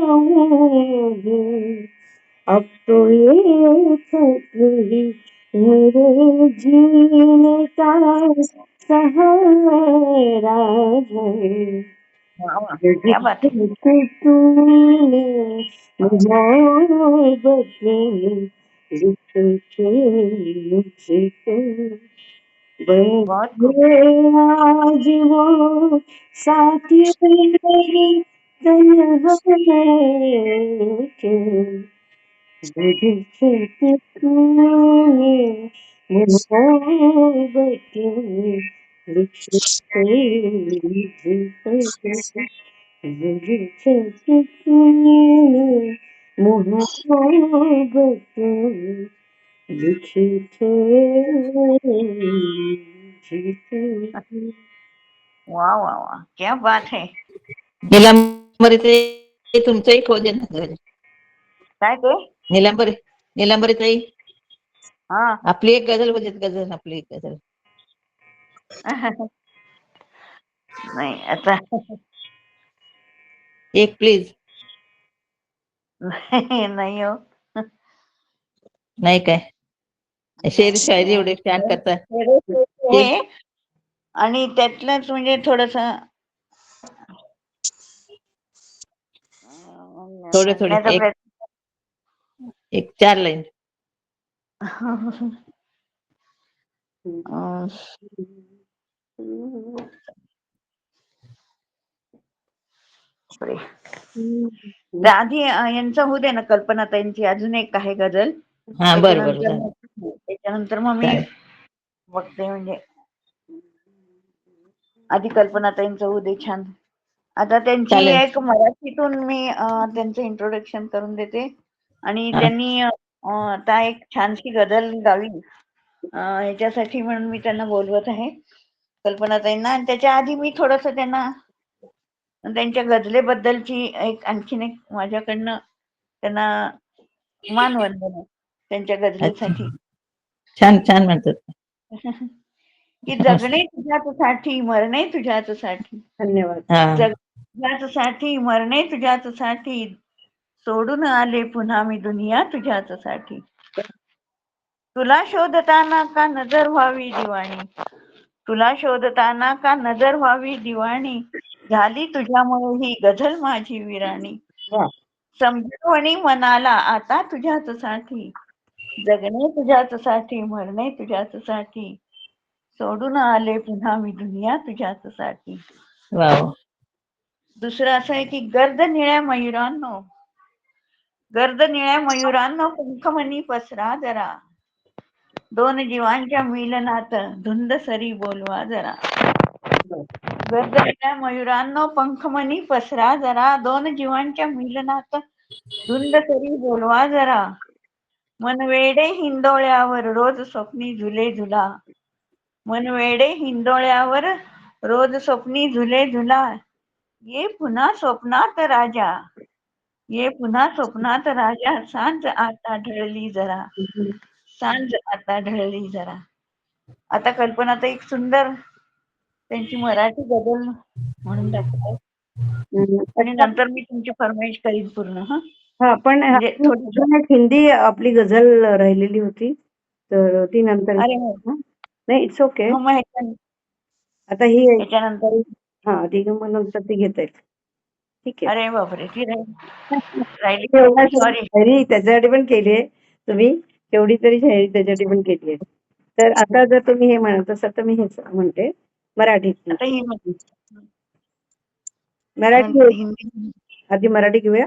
अब तो ये खत ही मेरे जीने का सहारा है। वाह वाह, क्या बात है. तूने मोहब्बत में लिख के मुझको बन बहुत खूप. गए आज वो साथी मेरी तन्हाई के। लिख तूने मोहब्बत में लिख के मुझको मोहब्बत लिखी थे वाह वाह वाह, क्या बात है. निलांबरी ताई तुमचंही खो दे ना घरी. काय ते. निलांबरी ताई हा. आपली एक गझल होते, गझल आपली एक गझल. नाही आता. एक प्लीज. नाही हो. नाही काय शेर शायरी एवढे छान करता. हे आणि त्यातलंच म्हणजे थोडस थोडे थोडे म्हणण्याचा एक 4 लाईन. प्रयत्न. बापरे. तर आधी यांचा होऊ दे ना, कल्पनाताईंची अजून एक आहे गझल. हा बरोबर त्याच्यानंतर मग मी चालेल. बघते, म्हणजे आधी कल्पनाताईंचं होऊ दे छान. आता त्यांची चालेल. एक मराठीतून मी त्यांचं इंट्रोडक्शन करून देते, आणि हा. त्यांनी आता एक छानशी गझल गावी ह्याच्यासाठी म्हणून मी त्यांना बोलवत आहे, कल्पनाताईंना. आणि त्याच्या आधी मी थोडस त्यांना त्यांच्या गझलेबद्दलची एक आणखीन एक माझ्याकडनं त्यांना मानवंदन आहे त्यांच्या अच्छा, गझलेसाठी. छान छान म्हणतात. की मस्त. जगणे तुझ्याचसाठी, मरणे तुझ्याचसाठी. धन्यवाद. हा तुझ्याचसाठी, मरणे तुझ्याचसाठी, सोडून आले पुन्हा मी दुनिया तुझ्याचसाठी. तुला शोधताना का नजर व्हावी दिवाणी, तुला शोधताना का नजर व्हावी दिवाणी, झाली तुझ्यामुळे ही गझल माझी विराणी. वा. समजवणी मनाला आता तुझ्याचसाठी, जगणे तुझ्याचसाठी, मरणे तुझ्याचसाठी, सोडून आले पुन्हा मी दुनिया तुझ्याचसाठी. वाव. दुसरं असं आहे की गर्द निळ्या मयुरांनो, गर्द निळ्या मयुरांनो, पंखमणी पसरा जरा, दोन जीवांच्या मिलनात धुंद सरी बोलवा जरा. गर्द निळ्या मयुरांनो, पंखमणी पसरा जरा, दोन जीवांच्या मिलनात धुंद सरी बोलवा जरा. मनवेडे हिंदोळ्यावर रोज स्वप्नी झुले झुला, मनवेडे हिंदोळ्यावर रोज स्वप्नी झुले झुला, ये पुन्हा स्वप्नात राजा, ये पुन्हा स्वप्नात राजा, सांज आता ढळली जरा, सांज आता ढळली जरा. आता कल्पनात एक सुंदर त्यांची मराठी गझल म्हणून दाखवते, आणि अच्छा. नंतर मी तुमची फरमाईश करीन पूर्ण. हा, पण म्हणजे थोडी. अजून एक हिंदी आपली गझल राहिलेली होती, तर ती नंतर. अरे हो. नाही, इट्स ओके. मग आता ही ह्याच्यानंतर. हा, ती मग नंतर ती घेता येईल. ठीक आहे. अरे बापरे, ती राहिली. एवढा सॉरी. शायरी त्याच्यासाठी पण केली आहे तुम्ही, एवढी तरी शायरी त्याच्यासाठी पण केली आहे. तर आता जर तुम्ही हे म्हणत असाल तर मी हेच म्हणते मराठीत. आता ही मराठी हिंदी, आधी मराठी घेऊया.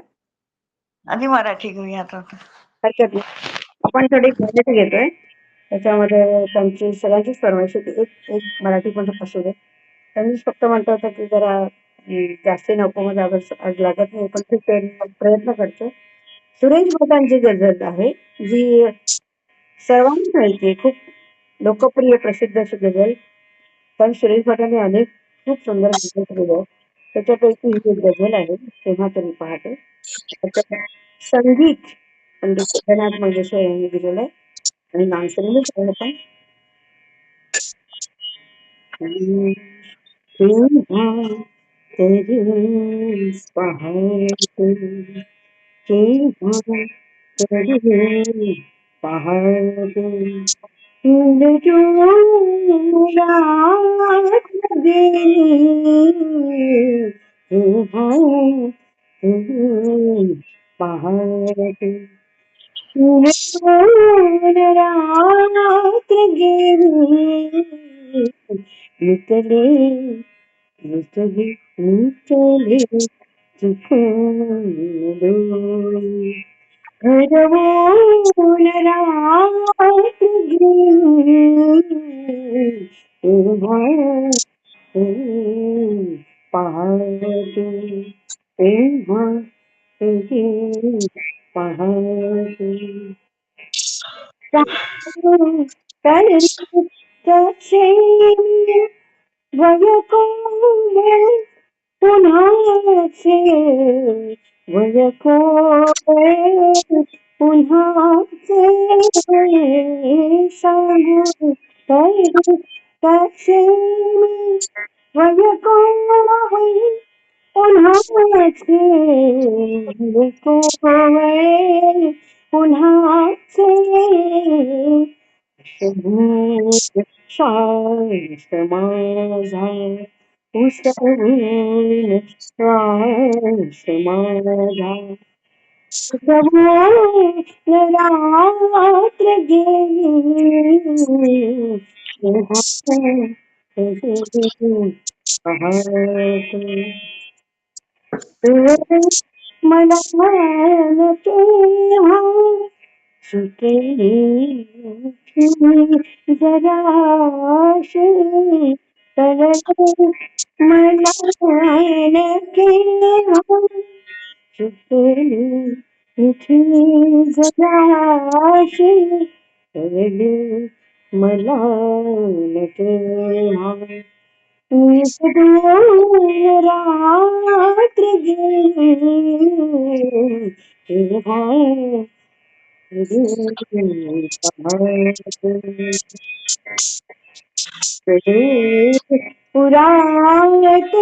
आधी मराठी घेऊया आता. हरकत नाही. आपण थोडी मराठी घेतोय, त्याच्यामध्ये त्यांची सगळ्यांचीच फरमाईश होती, एक एक मराठी पण असू दे. त्यांनीच फक्त म्हणत होतं की जरा जास्ती नको, मग आज लागत नाही, पण ठीक आहे, प्रयत्न करतो. सुरेश भटांची गझल आहे, जी सर्वांना माहिती, खूप लोकप्रिय प्रसिद्ध अशी गझल. पण सुरेश भटांनी अनेक खूप सुंदर गझल केल्या, त्याच्यापैकी ही एक गझल आहे, तेव्हा तरी पहाटे. त्याच्यात संगीत पंडित जगन्नाथ मंगेशकर यांनी दिलेलं आहे, आणि माणसाने पण. तेव्हा तरी पहाटे केव्हा तरी पहाटे रात गेली तेव्हा तरी पहाटे रात्र गेली नितले नितले नितले चुकून डोळे हरवून रात्र गेली तेव्हा पहाटे तेव्हा पहाटे कसे वयकोमल पुन्हाचे वयकोमल पुन्हाचे सांगू कसे वयकोमल पुन्हाचे वयकोमल पुन्हाचे शांत माझा उसळून श्वास माझा उसळून रात्र गेली मला तेव्हा सुटेली जराशी तरल मला केव्हा सुटेली इथे जराशी तरल मला केव्हा रात्र गेली तेव्हा पुरात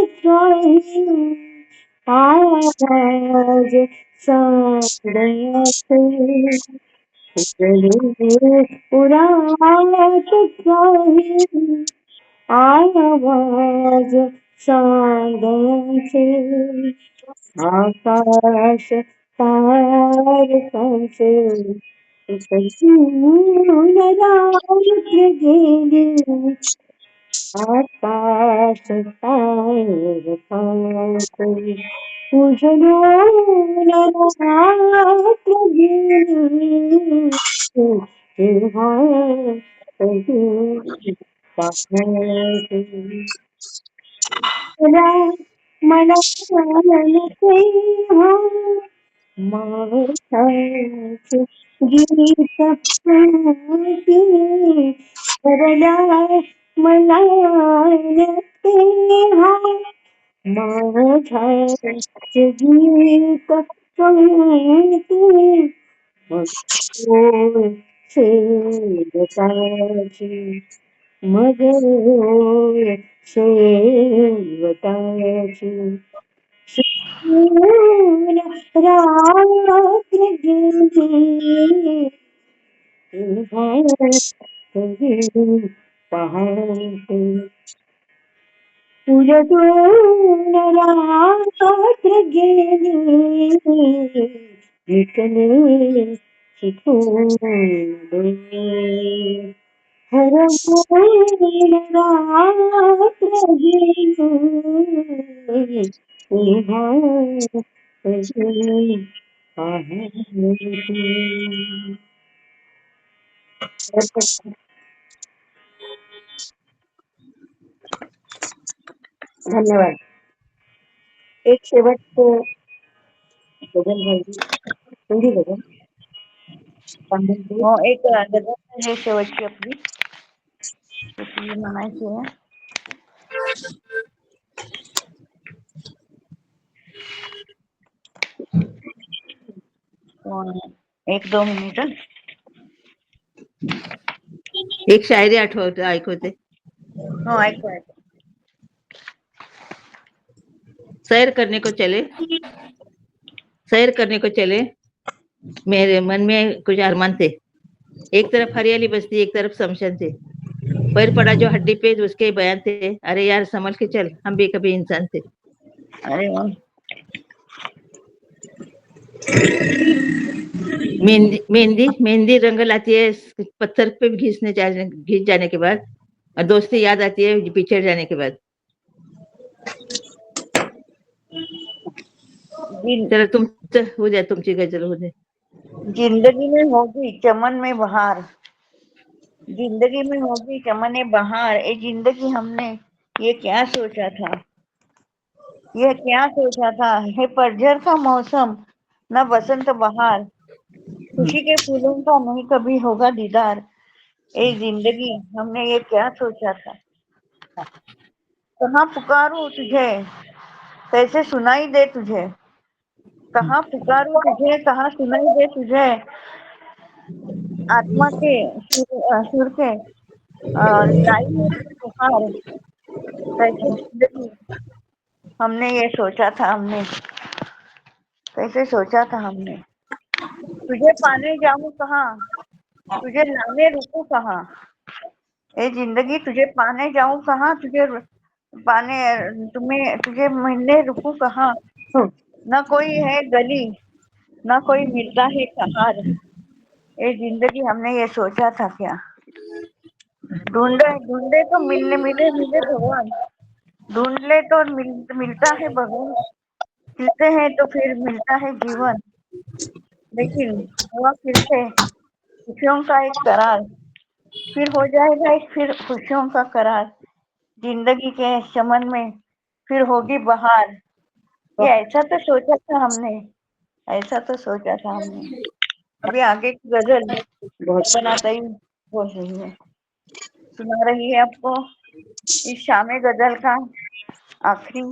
आवाज साडयाचे पुरात आवाज साडयाचे आकाश तारकांचे रात्र गेली आकाश तारकांचे उजळून रात्र गेली तेव्हा पहाटे मला तेव्हा माझ्याचे गीत पाठी करला मला तेव्हा माझ्याचे गीत संगीती मग शेवटाची मग शेवटाची रात्र गेली पहाटे उलटून रात्र गेली निकले शिकून हरवून रात्र गेली धन्यवाद. एक शेवटचं गझल राहिली हिंदी गझल हो एक गझल आहे शेवटची आपली ती म्हणायची आहे. एक 2 मिनिट. एक शायरी आठवते ऐकवते. हो ऐकू ऐकू. सैर करने को चले, सैर करने को चले, मेरे मन में कुछ अरमान थे। एक तरफ हरियाली बसती, एक तरफ शमशान थे। पैर पड़ा जो हड्डी पे उसके बयान थे, अरे यार संभल के चल, हम भी कभी इंसान थे। अरे वाह, मेहंदी मेहंदी मेहंदी रंग लाती है पत्थर पे घिस जाने के बाद, और दोस्ती याद आती है बिछड़ जाने के बाद। जिन चलो तुम हो जाए, तुमची गजल हो जाए। जिंदगी में होगी चमन में बहार, जिंदगी में होगी चमन बहार, ये जिंदगी हमने ये क्या सोचा था, ये क्या सोचा था, है पतझड़ का मौसम न बसंत बहार, खुशी के फूलों का नहीं कभी होगा दीदार, ये जिंदगी हमने ये क्या सोचा था। कहाँ पुकारूं तुझे, कैसे सुनाई दे तुझे, कहाँ पुकारूं तुझे, कहाँ सुनाई दे तुझे, आत्मा के सुर के लाई है तू पुकार, कैसे जिंदगी हमने ये सोचा था, हमने कैसे सोचा था हमने, तुझे पाने जाऊं कहाँ, तुझे लाने रुकूं कहाँ, ये जिंदगी तुझे पाने जाऊं कहाँ, तुझे पाने तुम्हें तुझे मिलने रुकूं कहाँ, हं. न कोई है गली, न कोई मिलता है कहार, ये जिंदगी हमने ये सोचा था क्या, ढूंढे ढूंढे तो मिलने मिले मिले भगवान, ढूंढ ले तो मिलता है भगवान, खिलते हैं तो फिर मिलता है जीवन, लेकिन हुआ फिर से खुशियों का एक करार, फिर हो जाएगा एक फिर खुशियों का करार, जिंदगी के चमन में फिर होगी बहार, ये ऐसा तो सोचा था हमने, ऐसा तो सोचा था हमने। अभी आगे की गजल बहुत बनाता ही बोल रही है, सुना रही है आपको इस शामे गजल का आखिरी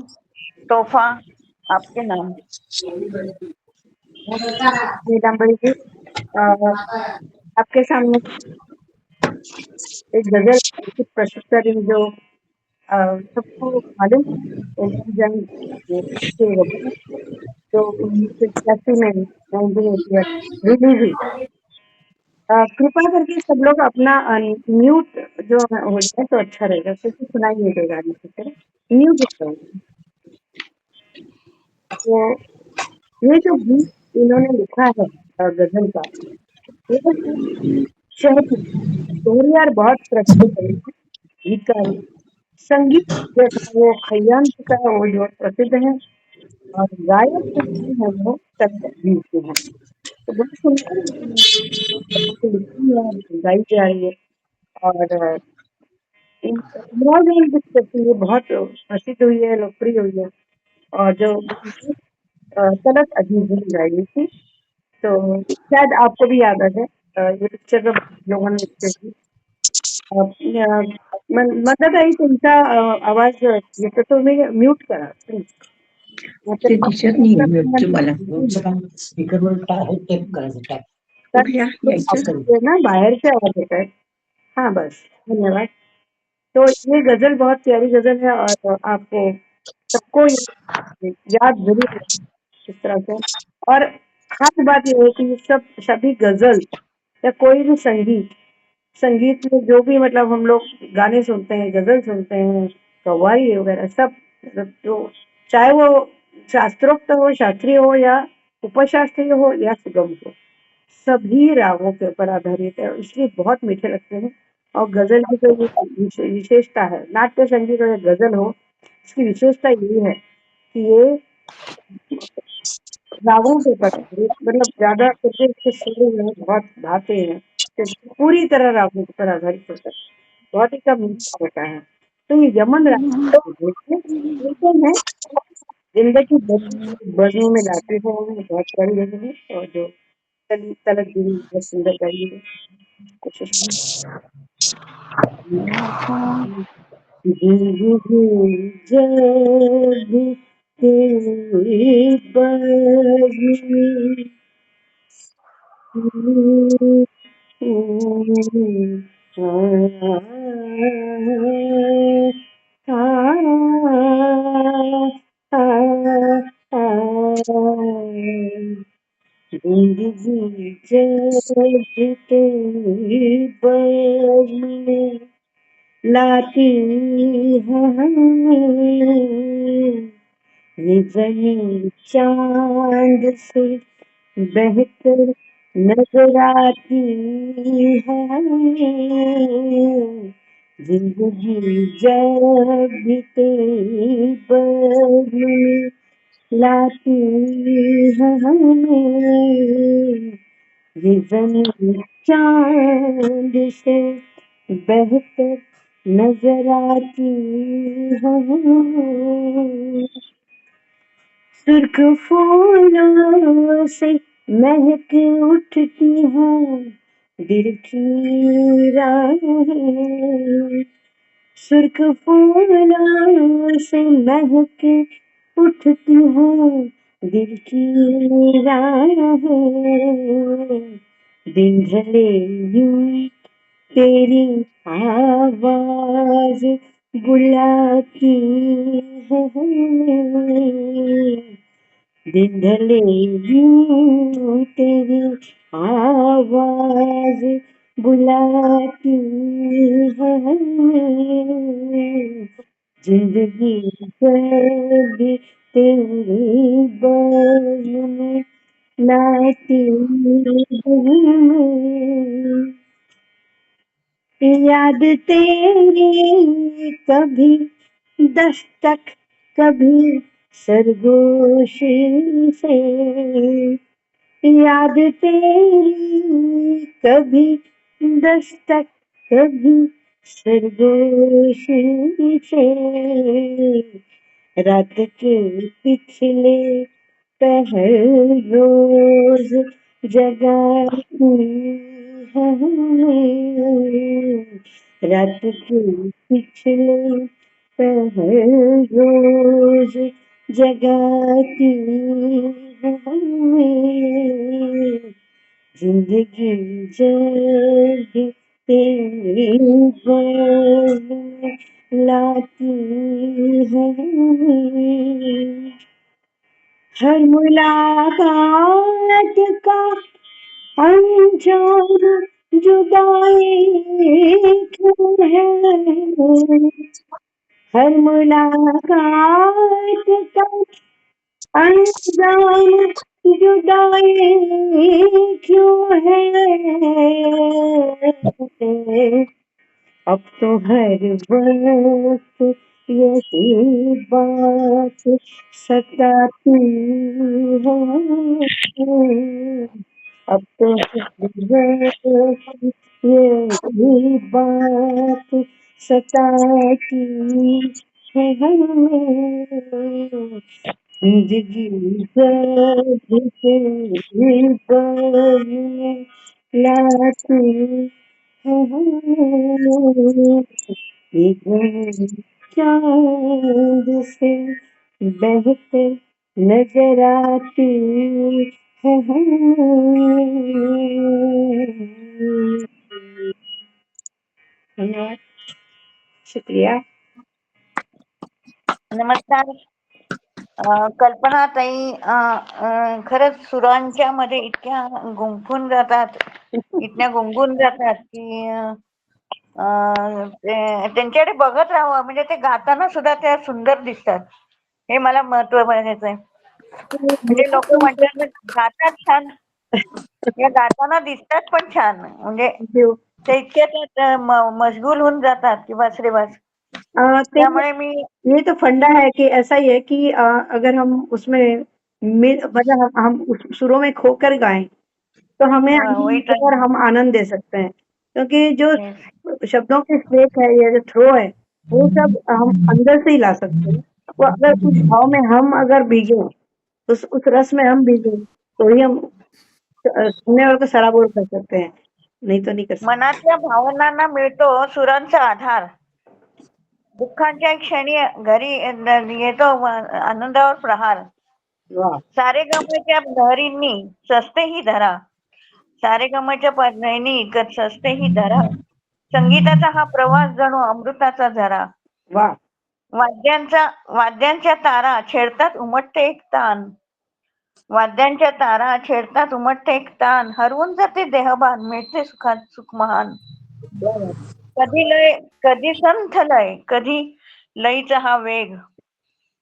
तोहफा आपके नाम। नीलांबरी जी, आपके सामने एक गजल प्रस्तुत करें जो सबको मालूम है, जन के गजल जो 1981 में 1988 रिलीज हुई। कृपया करके सब लोग अपना म्यूट जो हो जाए तो अच्छा रहेगा, क्योंकि सुनाई नहीं देगा नीचे से, म्यूट हो जाए। तो ये जो गीत इन्होंने लिखा है गजल का, ये शहर शहरियार बहुत प्रचलित है गीतकार। संगीत जो था वो खयाम जी का वो जो प्रसिद्ध है, और गायक जो है वो तबदील के हैं। तो बहुत सुंदर लिखी है, गाई जा रही है। और इमरान ये बहुत प्रसिद्ध हुई है, लोकप्रिय हुई है। और जो तलत अजीज ने गाई थी, तो शायद आपको भी याद आ जाए। ये पिक्चर जब लोगों ने देखी, मदत आई तुमचा आवाज येतो, तुम्ही म्यूट करा प्लीज. ते दिसत नाही म्यूटचं मला स्पीकरवर आहे टेप करायचं टॅप कुठे यायचं ना बाहर से आवाज होता है. हाँ बस, धन्यवाद. तो ये गजल बहुत प्यारी गजल है, और आपको सबको याद जरूर है इस तरह से. और खास बात ये है कि ये सभी गजल या कोई भी संगीत में जो भी मतलब हम लोग गाने सुनते हैं, गजल सुनते हैं, कव्वाली वगैरह सब, मतलब जो चाहे वो शास्त्रोक्त हो, शास्त्रीय हो, या उपशास्त्रीय हो, या सुगम हो, सभी रागों के ऊपर आधारित है, इसलिए बहुत मीठे लगते हैं. और गजल की जो ये विशेषता है, नाट्य संगीत और गजल हो, इसकी विशेषता यही है कि ये रागों के ऊपर आधारित, मतलब ज्यादा करके इसके सुर में बहुत भाते हैं, तो पूरी तरह रागों के ऊपर आधारित होता है, बहुत ही कम मीठा होता है. तो ये यमन राग लेकिन है जिंदगी बजनों में लाते हैं, बहुत प्यारी गजल है. और जो तलत गिरी बहुत सुंदर गाई है. कोशिश जब तेरी बजनी जिंदगी जब तेरी बदले लाती है हमें, ये जमी चांद से बहकर नजर आती है हमें, जिंदगी जब भी तेरी बदले लाती है हमें, ये जमीन चांद से बहकर नजर आती है हमें, सुर्ख फूलों से महक उठती है दिल की राहें, सुर्ख फूलों से महक उठती है दिल की राहें, दिन ढले यूं तेरी आवाज बुलाती है हमें, दिन ढले यूं तेरी आवाज बुलाती है हमें, जिंदगी जब भी तेरी बाज में लाती है हमें, याद तेरी कभी दस्तक कभी सरगोशी से, याद तेरी कभी दस्तक कभी सरगोशी से, रात के पिछले पहर रोज जगाती है हमें, रात के पिछले पहर रोज जगाती है हमें, जिंदगी जब भी तेरी बाज में लाती है हमें, हर मुलाकात का अंजाम जुदाई क्यों है, हर मुलाकात का अंजाम जुदाई क्यों है, अब तो हर वक्त यही बात सताती है, अब तो हर वक्त यही बात सताती है हमें, जिंदगी जब तेरी बाज में लाती है हमें, एक चांद से बहकर नजर आती है हमें। धन्यवाद, शुक्रिया. नमस्कार. कल्पना ताई खरंच सुरांच्या मध्ये इतक्या गुंफून जातात, इतक्या गुंगून जातात की त्यांच्याकडे बघत राहावं, म्हणजे ते गाताना सुद्धा त्या सुंदर दिसतात. हे मला महत्व म्हणायचं आहे. म्हणजे लोक म्हणतात ना, गातात छान, या गाताना दिसतात पण छान, म्हणजे ते इतक्या त्यात मशगूल होऊन जातात की बस रे बस. त्यामुळे मी ये तो फंडा है कि ऐसा ही है कि अगर हम उसमें मतलब हम उस सुरों में खोकर गाएं तो हमें वही और हम आनंद दे सकते हैं, क्योंकि जो शब्दों के स्ट्रेक है या जो थ्रो है वो सब हम अंदर से ही ला सकते हैं. वो अगर उस भाव में हम अगर भीगे, उस रस में हम भीगे तो ही हम सुनने वालों को सराबोर कर सकते हैं, नहीं तो नहीं कर सकते. मनातल्या भावनांना मिळतो सुरांचा आधार. दुःखाच्या क्षणी घरी येतो आनंदावर प्रहार. वाह, सारेगमच्या लहरींनी सस्ते ही धरा, सारेगमच्या पदनींनी सस्ते ही धरा. संगीताचा हा प्रवास जणू अमृताचा झरा. वाह, वाद्यांच्या तारा छेडतात उमटते एक तान. वाद्यांच्या तारा छेडतात उमटते एक तान, हरवून जाते देहभान, मिळते सुखात सुख महान. कधी लय कधी संथ लय, कधी लयीचा हा वेग,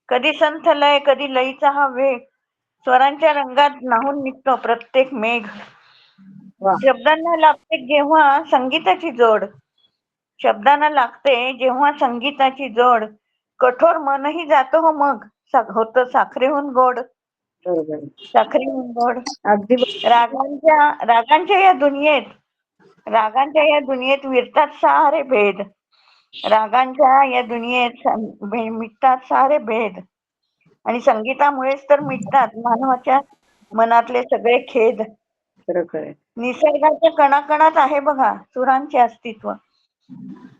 कधी संथ लय कधी लयीचा हा वेग, स्वरांच्या रंगात न्हाऊन निघतो प्रत्येक मेघ. वा. शब्दांना लागते जेव्हा संगीताची जोड, शब्दांना लागते जेव्हा संगीताची जोड, कठोर मनही जातो हो मग, होतं साखरेहून गोड, बरोबर आहे. साखरेहून गोड. अगदी बरोबर. रागांच्या या दुनियेत विरतात सारे भेद, रागांच्या या दुनियेत मिटतात सारे भेद, आणि संगीतामुळेच तर मिटतात मानवाच्या मनातले सगळे खेद. खरोखर आहे. निसर्गाच्या कणाकणात आहे बघा सुरांचे अस्तित्व,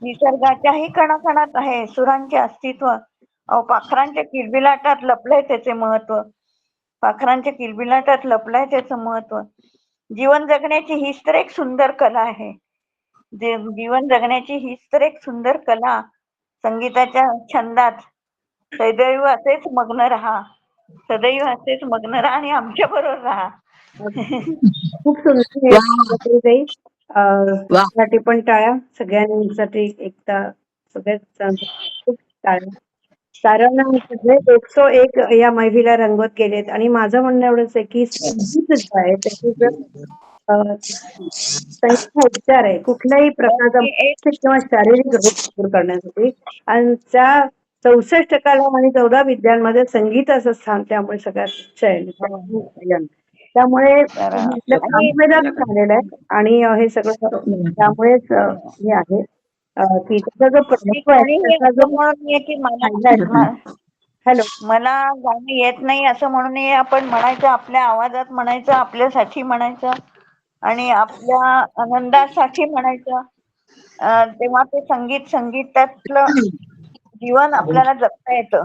निसर्गाच्याही कणाकणात आहे सुरांचे अस्तित्व. अहो पाखरांच्या किलबिलाटात लपलंय त्याचे महत्व, पाखरांच्या किलबिलाटात लपलंय त्याचं महत्व. जीवन जगण्याची हीच तर एक सुंदर कला आहे, जीवन जगण्याची हीच तर एक सुंदर कला. संगीताच्या छंदात सदैव असेच मग्न राहा, सदैव असेच मग्न राहा आणि आमच्या बरोबर राहा. खूप सुंदर आहे ताई. साठी पण टाळ्या, सगळ्यांसाठी एकता, सगळ्यात खूप टाळ्या. कारण सगळे 101 या मैफिलीला रंगवत गेलेत आणि माझं म्हणणं एवढंच आहे की संगीत जे आहे त्याची जर संगीत उपचार आहे कुठल्याही प्रकारचा मानसिक किंवा शारीरिक रोग दूर करण्यासाठी, आणि त्या 64 कला आणि 14 विद्यांमध्ये संगीताचं स्थान त्यामुळे सगळ्यात उच्च आहे. त्यामुळे आपल्या सामवेदात झालेलं आहे आणि हे सगळं त्यामुळेच हे आहे की त्याचा जो प्रभुत्व आहे त्याचा जो हॅलो मला गाणं येत नाही असं म्हणून आपण म्हणायचं, आपल्या आवाजात म्हणायचं, आपल्यासाठी म्हणायचं आणि आपल्या आनंदासाठी म्हणायचं. तेव्हा ते संगीतातलं जीवन आपल्याला जगता येतं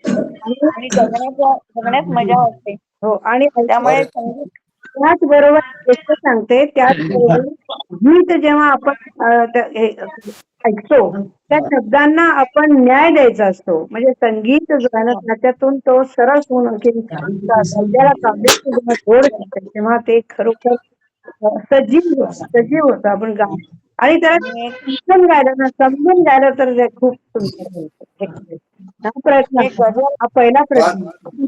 आणि जगण्यात मजा वाटते. हो आणि त्यामुळे संगीत त्याचबरोबर गोष्ट सांगते, त्याचबरोबर गीत जेव्हा आपण ऐकतो त्या शब्दांना आपण न्याय द्यायचा असतो. म्हणजे संगीत गाणं त्याच्यातून तो सरस होऊन गद्याला काव्याची जेव्हा जोड करते तेव्हा ते खरोखर सजीव होतं आपण गा, आणि त्याला समजून गायलं तर ते खूप सुंदर होतं. हा प्रयत्न एक गझल हा पहिला प्रयत्न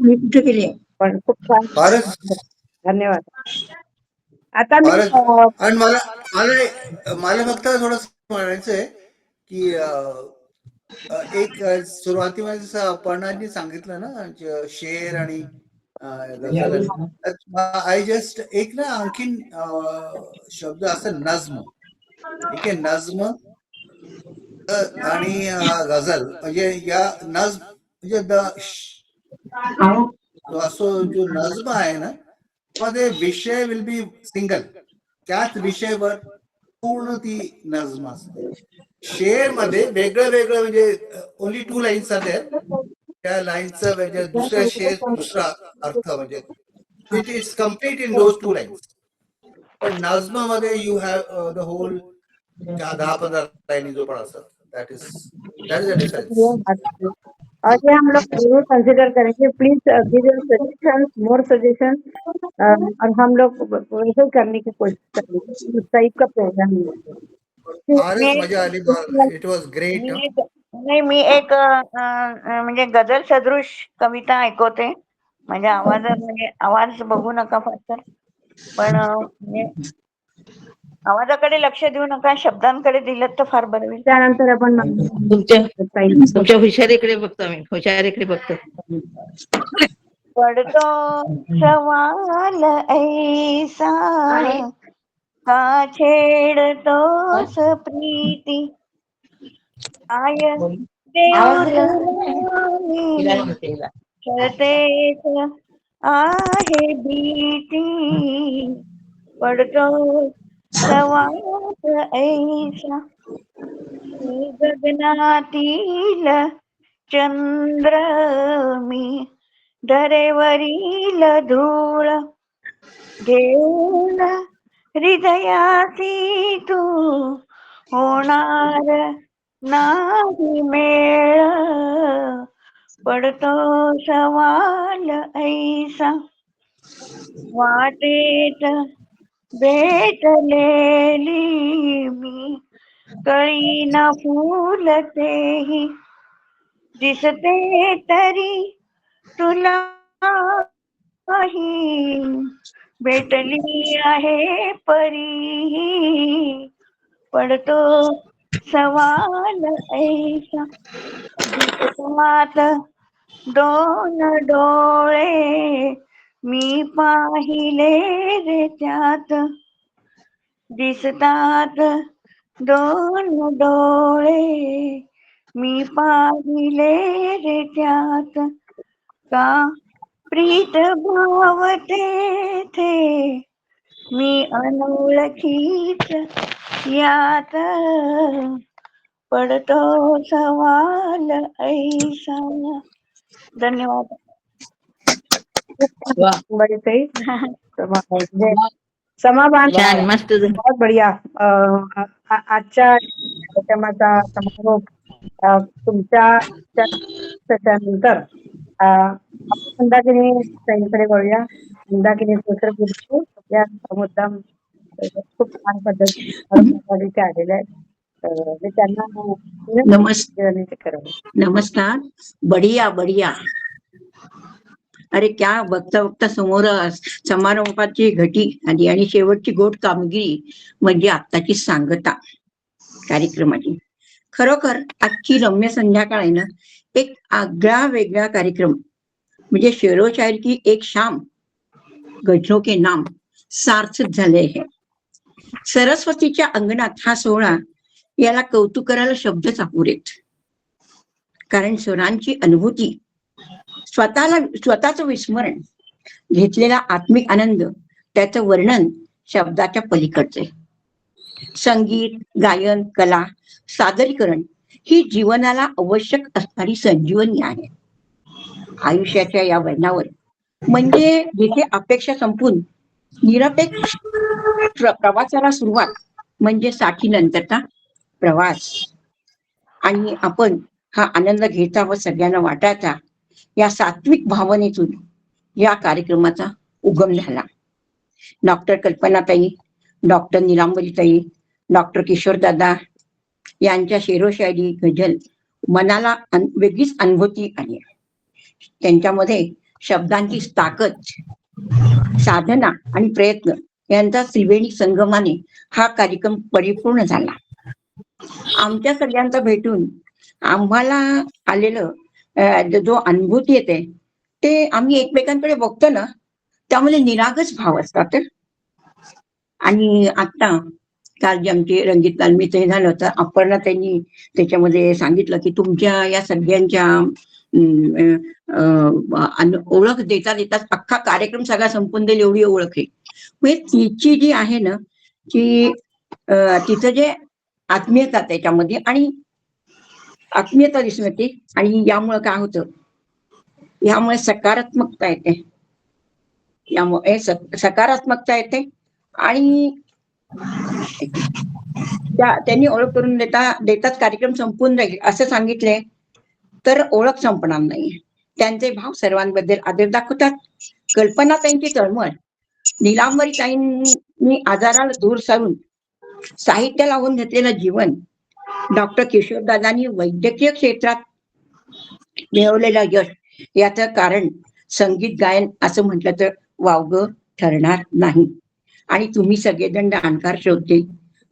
मी कुठे गेली पण खूप छान. फारच धन्यवाद. आता मी फारच. आणि मला फक्त थोडस म्हणायचंय की एक सुरुवातीमध्ये जसं अपर्णाजी सांगितलं ना शेर आणि गझल, आय जस्ट एक ना आणखीन शब्द असं नज्म, ठीक आहे, नज्म आणि गझल म्हणजे या नज्म म्हणजे असो जो नज्म आहे ना मध्ये विषय विल बी सिंगल, त्याच विषयावर पूर्ण ती नज्म असते. शेर मध्ये वेगळं वेगळं म्हणजे ओनली 2 लाईन्स आहे, त्या लाईनचं म्हणजे दुसऱ्या शेर दुसरा अर्थ, म्हणजे it is complete in those 2 lines. पण नज्म मध्ये यू हॅव द होल 10-15 लाईनी जो पण असतात, दॅट इज द डिफरन्स. आगे हम लोग जरूर कंसिडर करेंगे. Please give your suggestion, more suggestion, और हम लोग वैसे करने की कोशिश करेंगे उस टाइप का प्रोग्राम. फारच मजा आली, इट वॉज ग्रेट. मी एक म्हणजे गझल सदृश कविता ऐकवते. माझ्या आवाजात म्हणजे आवाज बघू नका फक्त, पण म्हणजे आवाजाकडे लक्ष देऊ नका, शब्दांकडे दिलं तर फार बरं होईल. त्यानंतर आपण तुमच्या हुशारीकडे बघतो, आम्ही हुशारीकडे बघतो. पडतो सवाल ऐसा का छेडतोस प्रीती, आय देऊ तुला मी कळतेच आहे भीती, पडतो सवाल ऐसा गगनातील चंद्र मी, धरेवरील धूळ घेऊन हृदयाची तू, होणार नाही मेळ, पडतो सवाल ऐसा. वाटेत भेटलेली मी, कळीना फूल तेही, दिसते तरी तुला भेटली आहे परी, पडतो सवाल ऐसा, दिसतात दोन डोळे, मी पाहिले रे त्यात, दिसतात दोन डोळे, मी पाहिले रे त्यात, का प्रीत भाव तेथे, मी अनोळखीच यात, पडतो सवाल ऐसा. धन्यवाद. वाह. ताई म्हणजे समाधान छान, मस्त झालं. बहुत बढिया. आजच्या कार्यक्रमाचा समारोप तुमच्या त्याच्यानंतर आपण मंदाकिनी ताईंकडे वळूया. मंदाकिनी दुसरं गुरु या मुद्दाम खूप छान पद्धतीने ते आलेले आहेत. मी त्यांना विनंती करावी. नमस्कार. बढ़िया बढ़िया. अरे क्या बघता बघता समोर समारोपाची घटी आली आणि शेवटची गोड कामगिरी म्हणजे आत्ताची सांगता कार्यक्रमाची. खरोखर आजची रम्य संध्याकाळ आहे ना, एक आगळा वेगळा कार्यक्रम म्हणजे शेरो शायर की एक शाम गजरों के नाम सार्थक झाले आहे. सरस्वतीच्या अंगणात हा सोहळा याला कौतुक करायला शब्दच अपुरेत. कारण स्वरांची अनुभूती, स्वतःचं विस्मरण, घेतलेला आत्मिक आनंद, त्याचं वर्णन शब्दाच्या पलीकडचे. संगीत, गायन, कला, सादरीकरण ही जीवनाला आवश्यक असणारी संजीवनी आहे. आयुष्याच्या या वळणावर म्हणजे जिथे अपेक्षा संपून निरपेक्ष प्रवासाला सुरुवात म्हणजे साठीनंतरचा प्रवास, आणि आपण हा आनंद घ्यायचा व सगळ्यांना वाटायचा, या सात्विक भावनेतून या कार्यक्रमाचा उगम झाला. डॉक्टर कल्पनाताई, डॉक्टर नीलांबरीताई, डॉक्टर किशोरदादा यांच्या शेरोशायरी, गझल मनाला वेगळीच अनुभूती आली. त्यांच्यामध्ये शब्दांची ताकद, साधना आणि प्रयत्न यांचा त्रिवेणी संगमाने हा कार्यक्रम परिपूर्ण झाला. आमच्या सगळ्यांचा भेटून आम्हाला आलेलं जो अनुभूती येते ते आम्ही एकमेकांकडे बघतो ना, त्यामध्ये निरागस भाव असतात. आणि आता काल जे आमचे रंगीत तालमीचं हे झालं होतं, अपर्णा त्यांनी त्याच्यामध्ये सांगितलं की तुमच्या या सगळ्यांच्या ओळख देता देताच अख्खा कार्यक्रम सगळा संपून देईल एवढी ओळख आहे. म्हणजे तिची जी आहे ना, की तिचं जे आत्मीयता त्याच्यामध्ये आणि आत्मीयता दिसून येते. आणि यामुळे काय होतं, यामुळे सकारात्मकता येते, यामुळे सकारात्मकता येते. आणि त्यांनी ओळख करून देताच कार्यक्रम संपून जाईल असं सांगितले तर ओळख संपणार नाही. त्यांचे भाव सर्वांबद्दल आदर दाखवतात. कल्पना ताईंची तळमळ, नीलांबरी ताईंनी आजाराला दूर सारून साहित्य लावून घेतलेलं जीवन, डॉक्टर किशोरदादांनी वैद्यकीय क्षेत्रात मिळवलेलं यश, याचं कारण संगीत गायन असं म्हटलं तर वावगं ठरणार नाही. आणि तुम्ही सगळेजण जाणकार, श्रोते,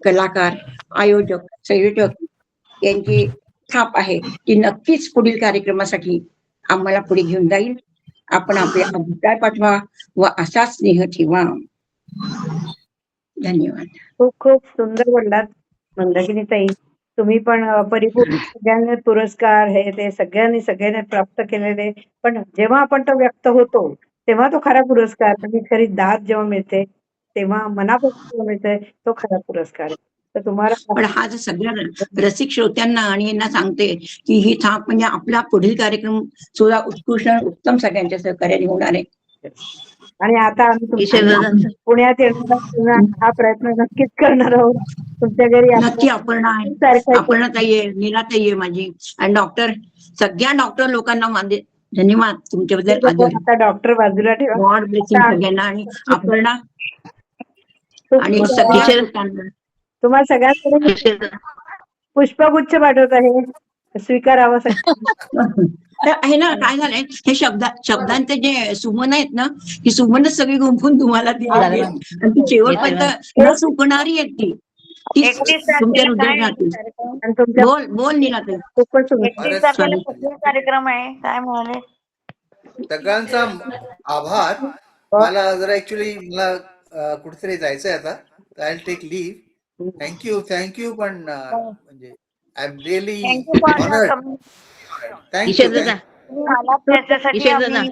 कलाकार, आयोजक, संयोजक यांची थाप आहे ती नक्कीच पुढील कार्यक्रमासाठी आम्हाला पुढे घेऊन जाईल. आपण आपले अभिप्राय पाठवा व असा स्नेह ठेवा. धन्यवाद. खूप खूप सुंदर बोललात मंदाकिनी ताई. तुम्ही पण परिपूर्ण सगळ्यांनी पुरस्कार हे ते सगळ्यांनी प्राप्त केलेले, पण जेव्हा आपण तो व्यक्त होतो तेव्हा तो खरा पुरस्कार, म्हणजे खरी दाद जेव्हा मिळते तेव्हा मनापासून मिळते, तो खरा पुरस्कार आहे. तर तुम्हाला पण हा जर सगळ्या रसिक श्रोत्यांना आणि यांना सांगते की ही थाप म्हणजे आपला पुढील कार्यक्रम सुद्धा उत्कृष्ट उत्तम सगळ्यांच्या सहकार्याने होणार आहे. आणि आता आम्ही किशोरदादांचं पुण्यात येणार हा प्रयत्न नक्कीच करणार आहोत. तुमच्या घरी नक्की अपर्णा आहे, अपर्णा ताई आहे, नीला ताई आहे माझी, आणि सगळ्या डॉक्टर लोकांना धन्यवाद तुमच्याबद्दल आदर. आता डॉक्टर बाजूला ठेवा. गॉड ब्लेसिंग सगळ्यांना आणि अपर्णा आणि सगळ्या किशोर श्रोत्यांना. तुम्हाला सगळ्यांकडे किशोर पुष्पगुच्छ पाठवत आहे, स्वीकारावं सगळं. तर आहे ना, काय झालंय, हे शब्दांचे जे सुमन आहेत ना, ही सुमनच सगळी गुंफून तुम्हाला दिली आहेत आणि ती शेवटपर्यंत न चुकणारी आहेत ती 31 तुमच्या तारखेला काय हृदयात राहतील. कार्यक्रम? आणि तुमच्या बोल नीलाताई. खूपच सुंदर. 31 तारखेला कुठला कार्यक्रम आहे काय म्हणाले? सगळ्यांचा आभार. मला जरा ऍक्च्युली मला कुठेतरी जायचंय आता, I will take leave. Thank you पण म्हणजे I am really thank you for honoured. Kishore thank you. दादा आलात त्याच्यासाठी किशोर दादा आम्ही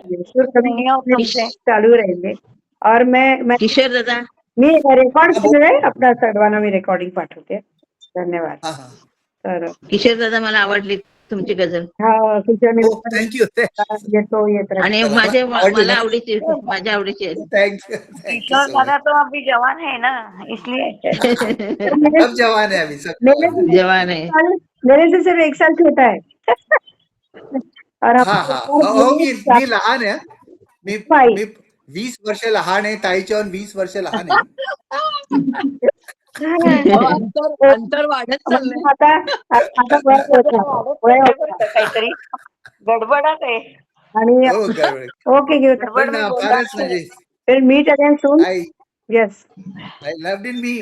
तुमचे. चालू रहेंगे. और मैं किशोर दादा मी रेकॉर्ड केलंय, आपल्या सर्वांना मी रेकॉर्डिंग पाठवते. धन्यवाद. हा हा. तर किशोर दादा मला आवडली तुमची गझल हा किशोर हो थँक्यू. येतो येत राहतो. आणि मला आवडीची माझ्या आवडीची थँक्यू किशोर सो दादा मच. तो अभी जवान है ना, इसलिए. सब जवान है अभी, सब जवान है. जवान आहे. मेरे से सिर्फ 1 साल छोटा है. और हा हा हो मी लहान आहे. Me by. मी 20 वर्ष लहान आहे, ताईच्याहून 20 वर्ष लहान आहे. अंतर वाढत चाललंय. आता वय होतं. काहीतरी गडबडच आहे. आणि हो काय ओके घेऊ. पण फारच म्हणजे फिर meet again soon. I yes. I loved in me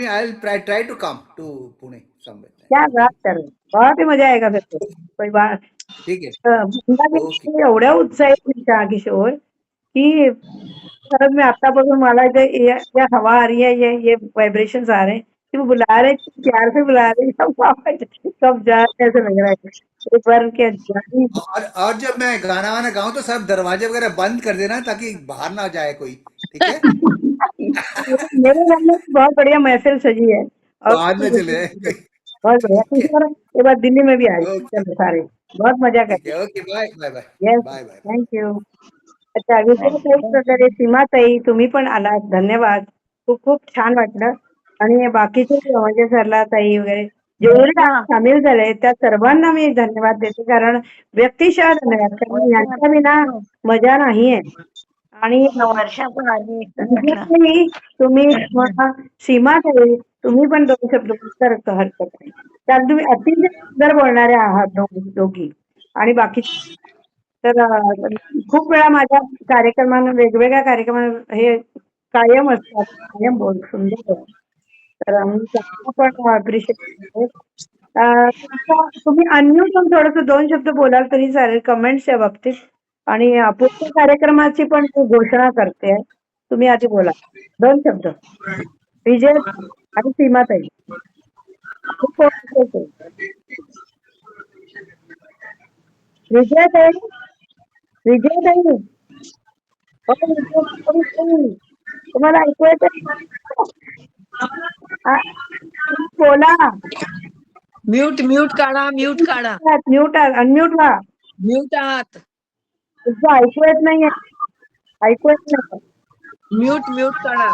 I'll try to come to Pune somewhere. क्या बात कर रहे हो. बहुत ही मजा आएगा फिर तो. कोई बात. ठीक आहे. ओके. एवढ्या उत्साहित दिसता किशोर की खरंच मी आतापासून मला ये हवा आ रही है, ये वाइब्रेशंस आ रहे हैं कि वो बुला रहे, प्यार से बुला रहे हैं, कब जा रहे ऐसे लग रहा है. एक बार उनके और जब मैं गाना वाना गाऊं तो सब दरवाजे वगैरह बंद कर देना ताकि बाहर ना जाए कोई. ठीक है. मेरे घर में बहुत बढ़िया महफिल सजी है. बाहर में चले जाए. बहुत बढ़िया. ये बात दिल्ली में भी आ रही है सारे. बहुत मजा करते. Okay bye bye bye yes. Bye bye. Thank you. अच्छा विजय सीमाताई तुम्ही पण आलात. धन्यवाद. खूप खूप छान वाटलं. आणि बाकीचे म्हणजे सरला ताई वगैरे जेवढे सामील झाले त्या सर्वांना मी धन्यवाद देते, कारण व्यक्तिशः धन्यवाद, कारण यांच्या विना मजा नाहीये. आणि वर्षातून आली तुम्ही सीमाताई तुम्ही पण 2 शब्द तर हरकत नाही. त्यात तुम्ही अतिशय सुंदर बोलणारे आहात दोघी. आणि बाकी तर खूप वेळा माझ्या कार्यक्रमांना वेगवेगळ्या कार्यक्रमांना हे कायम असतात, कायम सुंदर बोलतात. तर मी त्यांना पण अप्रिशिएट. तुम्ही अनम्यूट होऊन थोडंसं 2 शब्द बोलाल तरी चालेल कमेंट्सच्या बाबतीत. आणि पुढच्या कार्यक्रमाची पण मी घोषणा करते. तुम्ही आधी बोला 2 शब्द. विजय आणि सीमाताई. विजयताई. विजयताई. तुम्हाला ऐकू येतं? बोला. म्यूट काढा. म्यूट अनम्यूट व्हा. म्यूट आहात. तुझं ऐकू येत नाहीये. ऐकू येत नाही. म्यूट काढा.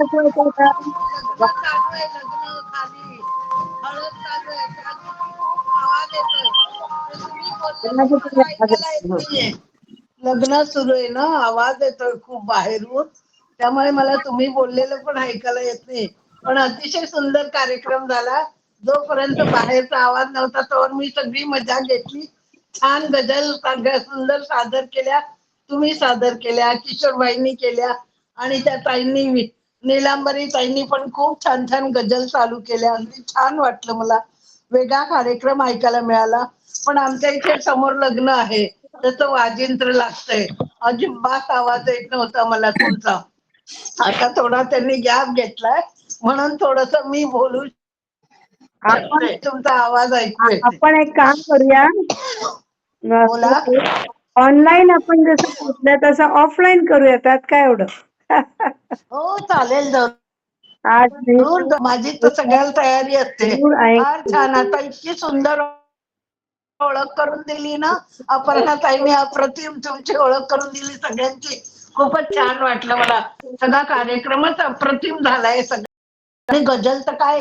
ऐकू येतं का? लग्न सुरू आहे ना, आवाज येतोय खूप बाहेरून, त्यामुळे मला तुम्ही बोललेलं पण ऐकायला येत नाही. पण अतिशय सुंदर कार्यक्रम झाला. जोपर्यंत बाहेरचा आवाज नव्हता तोवर मी सगळी मजा घेतली. छान गझल सुंदर सादर केल्या, तुम्ही सादर केल्या, किशोरबाईंनी केल्या आणि त्या ताईंनी नीलांबरी ताईंनी पण खूप छान छान गझल चालू केल्या. अगदी छान वाटलं मला. वेगळा कार्यक्रम ऐकायला मिळाला. पण आमच्या इथे समोर लग्न आहे, त्याचं वाजिंत्र लागतंय. अजिबात आवाज येत नव्हता मला तुमचा. आता थोडा त्यांनी गॅप घेतलाय म्हणून थोडस मी बोलू शकते. तुमचा आवाज ऐकू येते. आपण एक काम करूया. बोला. ऑनलाईन आपण जसं म्हटलं तसं ऑफलाईन करूया. त्यात काय एवढं. हो चालेल. आज माझी तर सगळ्याला तयारी असते. फार छान. आता इतकी सुंदर ओळख करून दिली ना अपर्णा ताईंनी, अप्रतिम तुमची ओळख करून दिली सगळ्यांची. खूपच छान वाटलं मला. सगळा कार्यक्रमच अप्रतिम झालाय सगळा. आणि गझल तर काय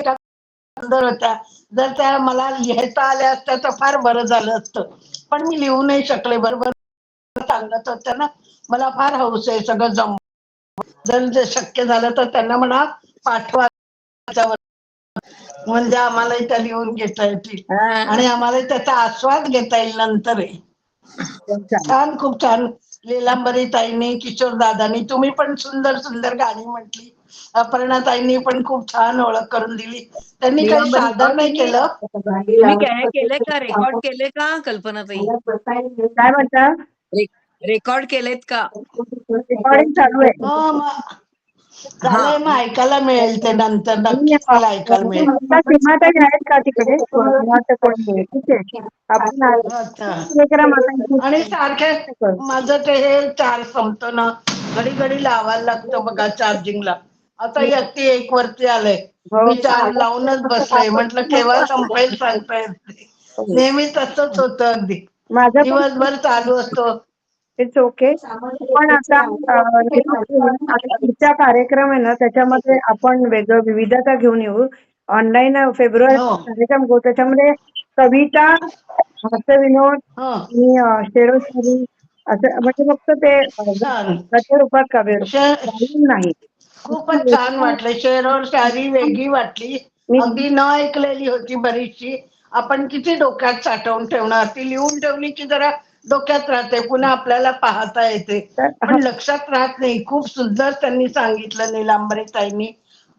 सुंदर होत्या. जर त्या मला लिहायचा आल्या असत्या तर फार बरं झालं असतं. पण मी लिहू नाही शकले. बरोबर सांगत होत्या ना, मला फार हौस आहे सगळं जर ते शक्य झालं तर त्यांना म्हणा पाठवा त्याच्यावर. म्हणजे आम्हालाही त्या लिहून घेता येतील आणि आम्हालाही त्याचा आस्वाद घेता येईल नंतरही. छान, खूप छान. लीलांबरी ताईंनी, किशोर दादांनी, तुम्ही पण सुंदर सुंदर गाणी म्हटली. अपर्णा ताईंनी पण खूप छान ओळख करून दिली. त्यांनी काही सादर नाही केलं. तुम्ही काय केलंय का, रेकॉर्ड केले का कल्पनाताई? काय म्हणता? रेकॉर्ड केलेत का? रेकॉर्डिंग चालू आहे. हो मग हा झालंय, मग ऐकायला मिळेल ते नंतर, आणि नक्कीच मला ऐकायला मिळेल. आता सीमाताई आहेत का तिकडे? मला वाटतं कोणी नाही. ठीक आहे. आपण अच्छा. कार्यक्रम आता आणि सारखे माझं ते हे चार्ज संपतो ना, घडी घडी लावायला लागतं बघा चार्जिंगला. आता अगदी 1 वरती आलंय. मी चार्ज लावूनच बसले. म्हटलं केव्हा संपेल सांगता येत नाही. नेहमी तसंच होतं अगदी. माझं पण दिवसभर चालू असतो. It's okay. पण आता आता पुढचा कार्यक्रम आहे ना त्याच्यामध्ये आपण वेगळं विविधता घेऊन येऊ. ऑनलाईन फेब्रुवारी हो. कार्यक्रम घेऊ. त्याच्यामध्ये कविता, हास्यविनोद हो. आणि शेरोशायरी असं म्हणजे फक्त ते छान. गद्यरूपात काव्यरूप श- गाऊन नाही. खूपच छान वाटलं. शेरोर शायरी वेगळी वाटली. मी अगदी न ऐकलेली होती बरीचशी. आपण किती डोक्यात साठवून ठेवणार, ती लिहून ठेवली की जरा डोक्यात राहते, पुन्हा आपल्याला पाहता येते. तर पण लक्षात राहत नाही. खूप सुंदर त्यांनी सांगितलं नीलांबरी ताईंनी,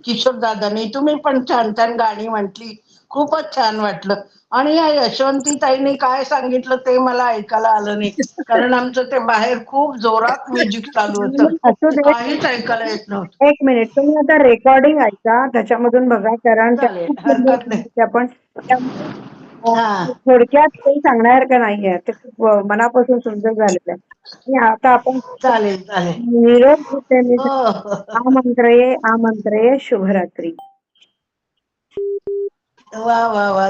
किशोर दादांनी. तुम्ही पण छान छान गाणी म्हटली. खूपच छान वाटलं. आणि या यशवंती ताईंनी काय सांगितलं ते मला ऐकायला आलं नाही, कारण आमचं ते बाहेर खूप जोरात म्युझिक चालू होतं. असू दे. काहीच ऐकायला येत नव्हतं. 1 मिनिट तुम्ही आता रेकॉर्डिंग ऐका त्याच्यामधून बघा कारण त्या चालेल, खूप सुंदर हरकत नाही. सांगितलं आपण त्यामुळे हा. थोडक्यात काही सांगण्यासारखं नाहीये ते खूप मनापासून सुंदर झालेलं आहे आणि आता आपण चालेल चालेल. निरोप घेते मी हो हो. आमंत्रये शुभरात्री. वा वा वा.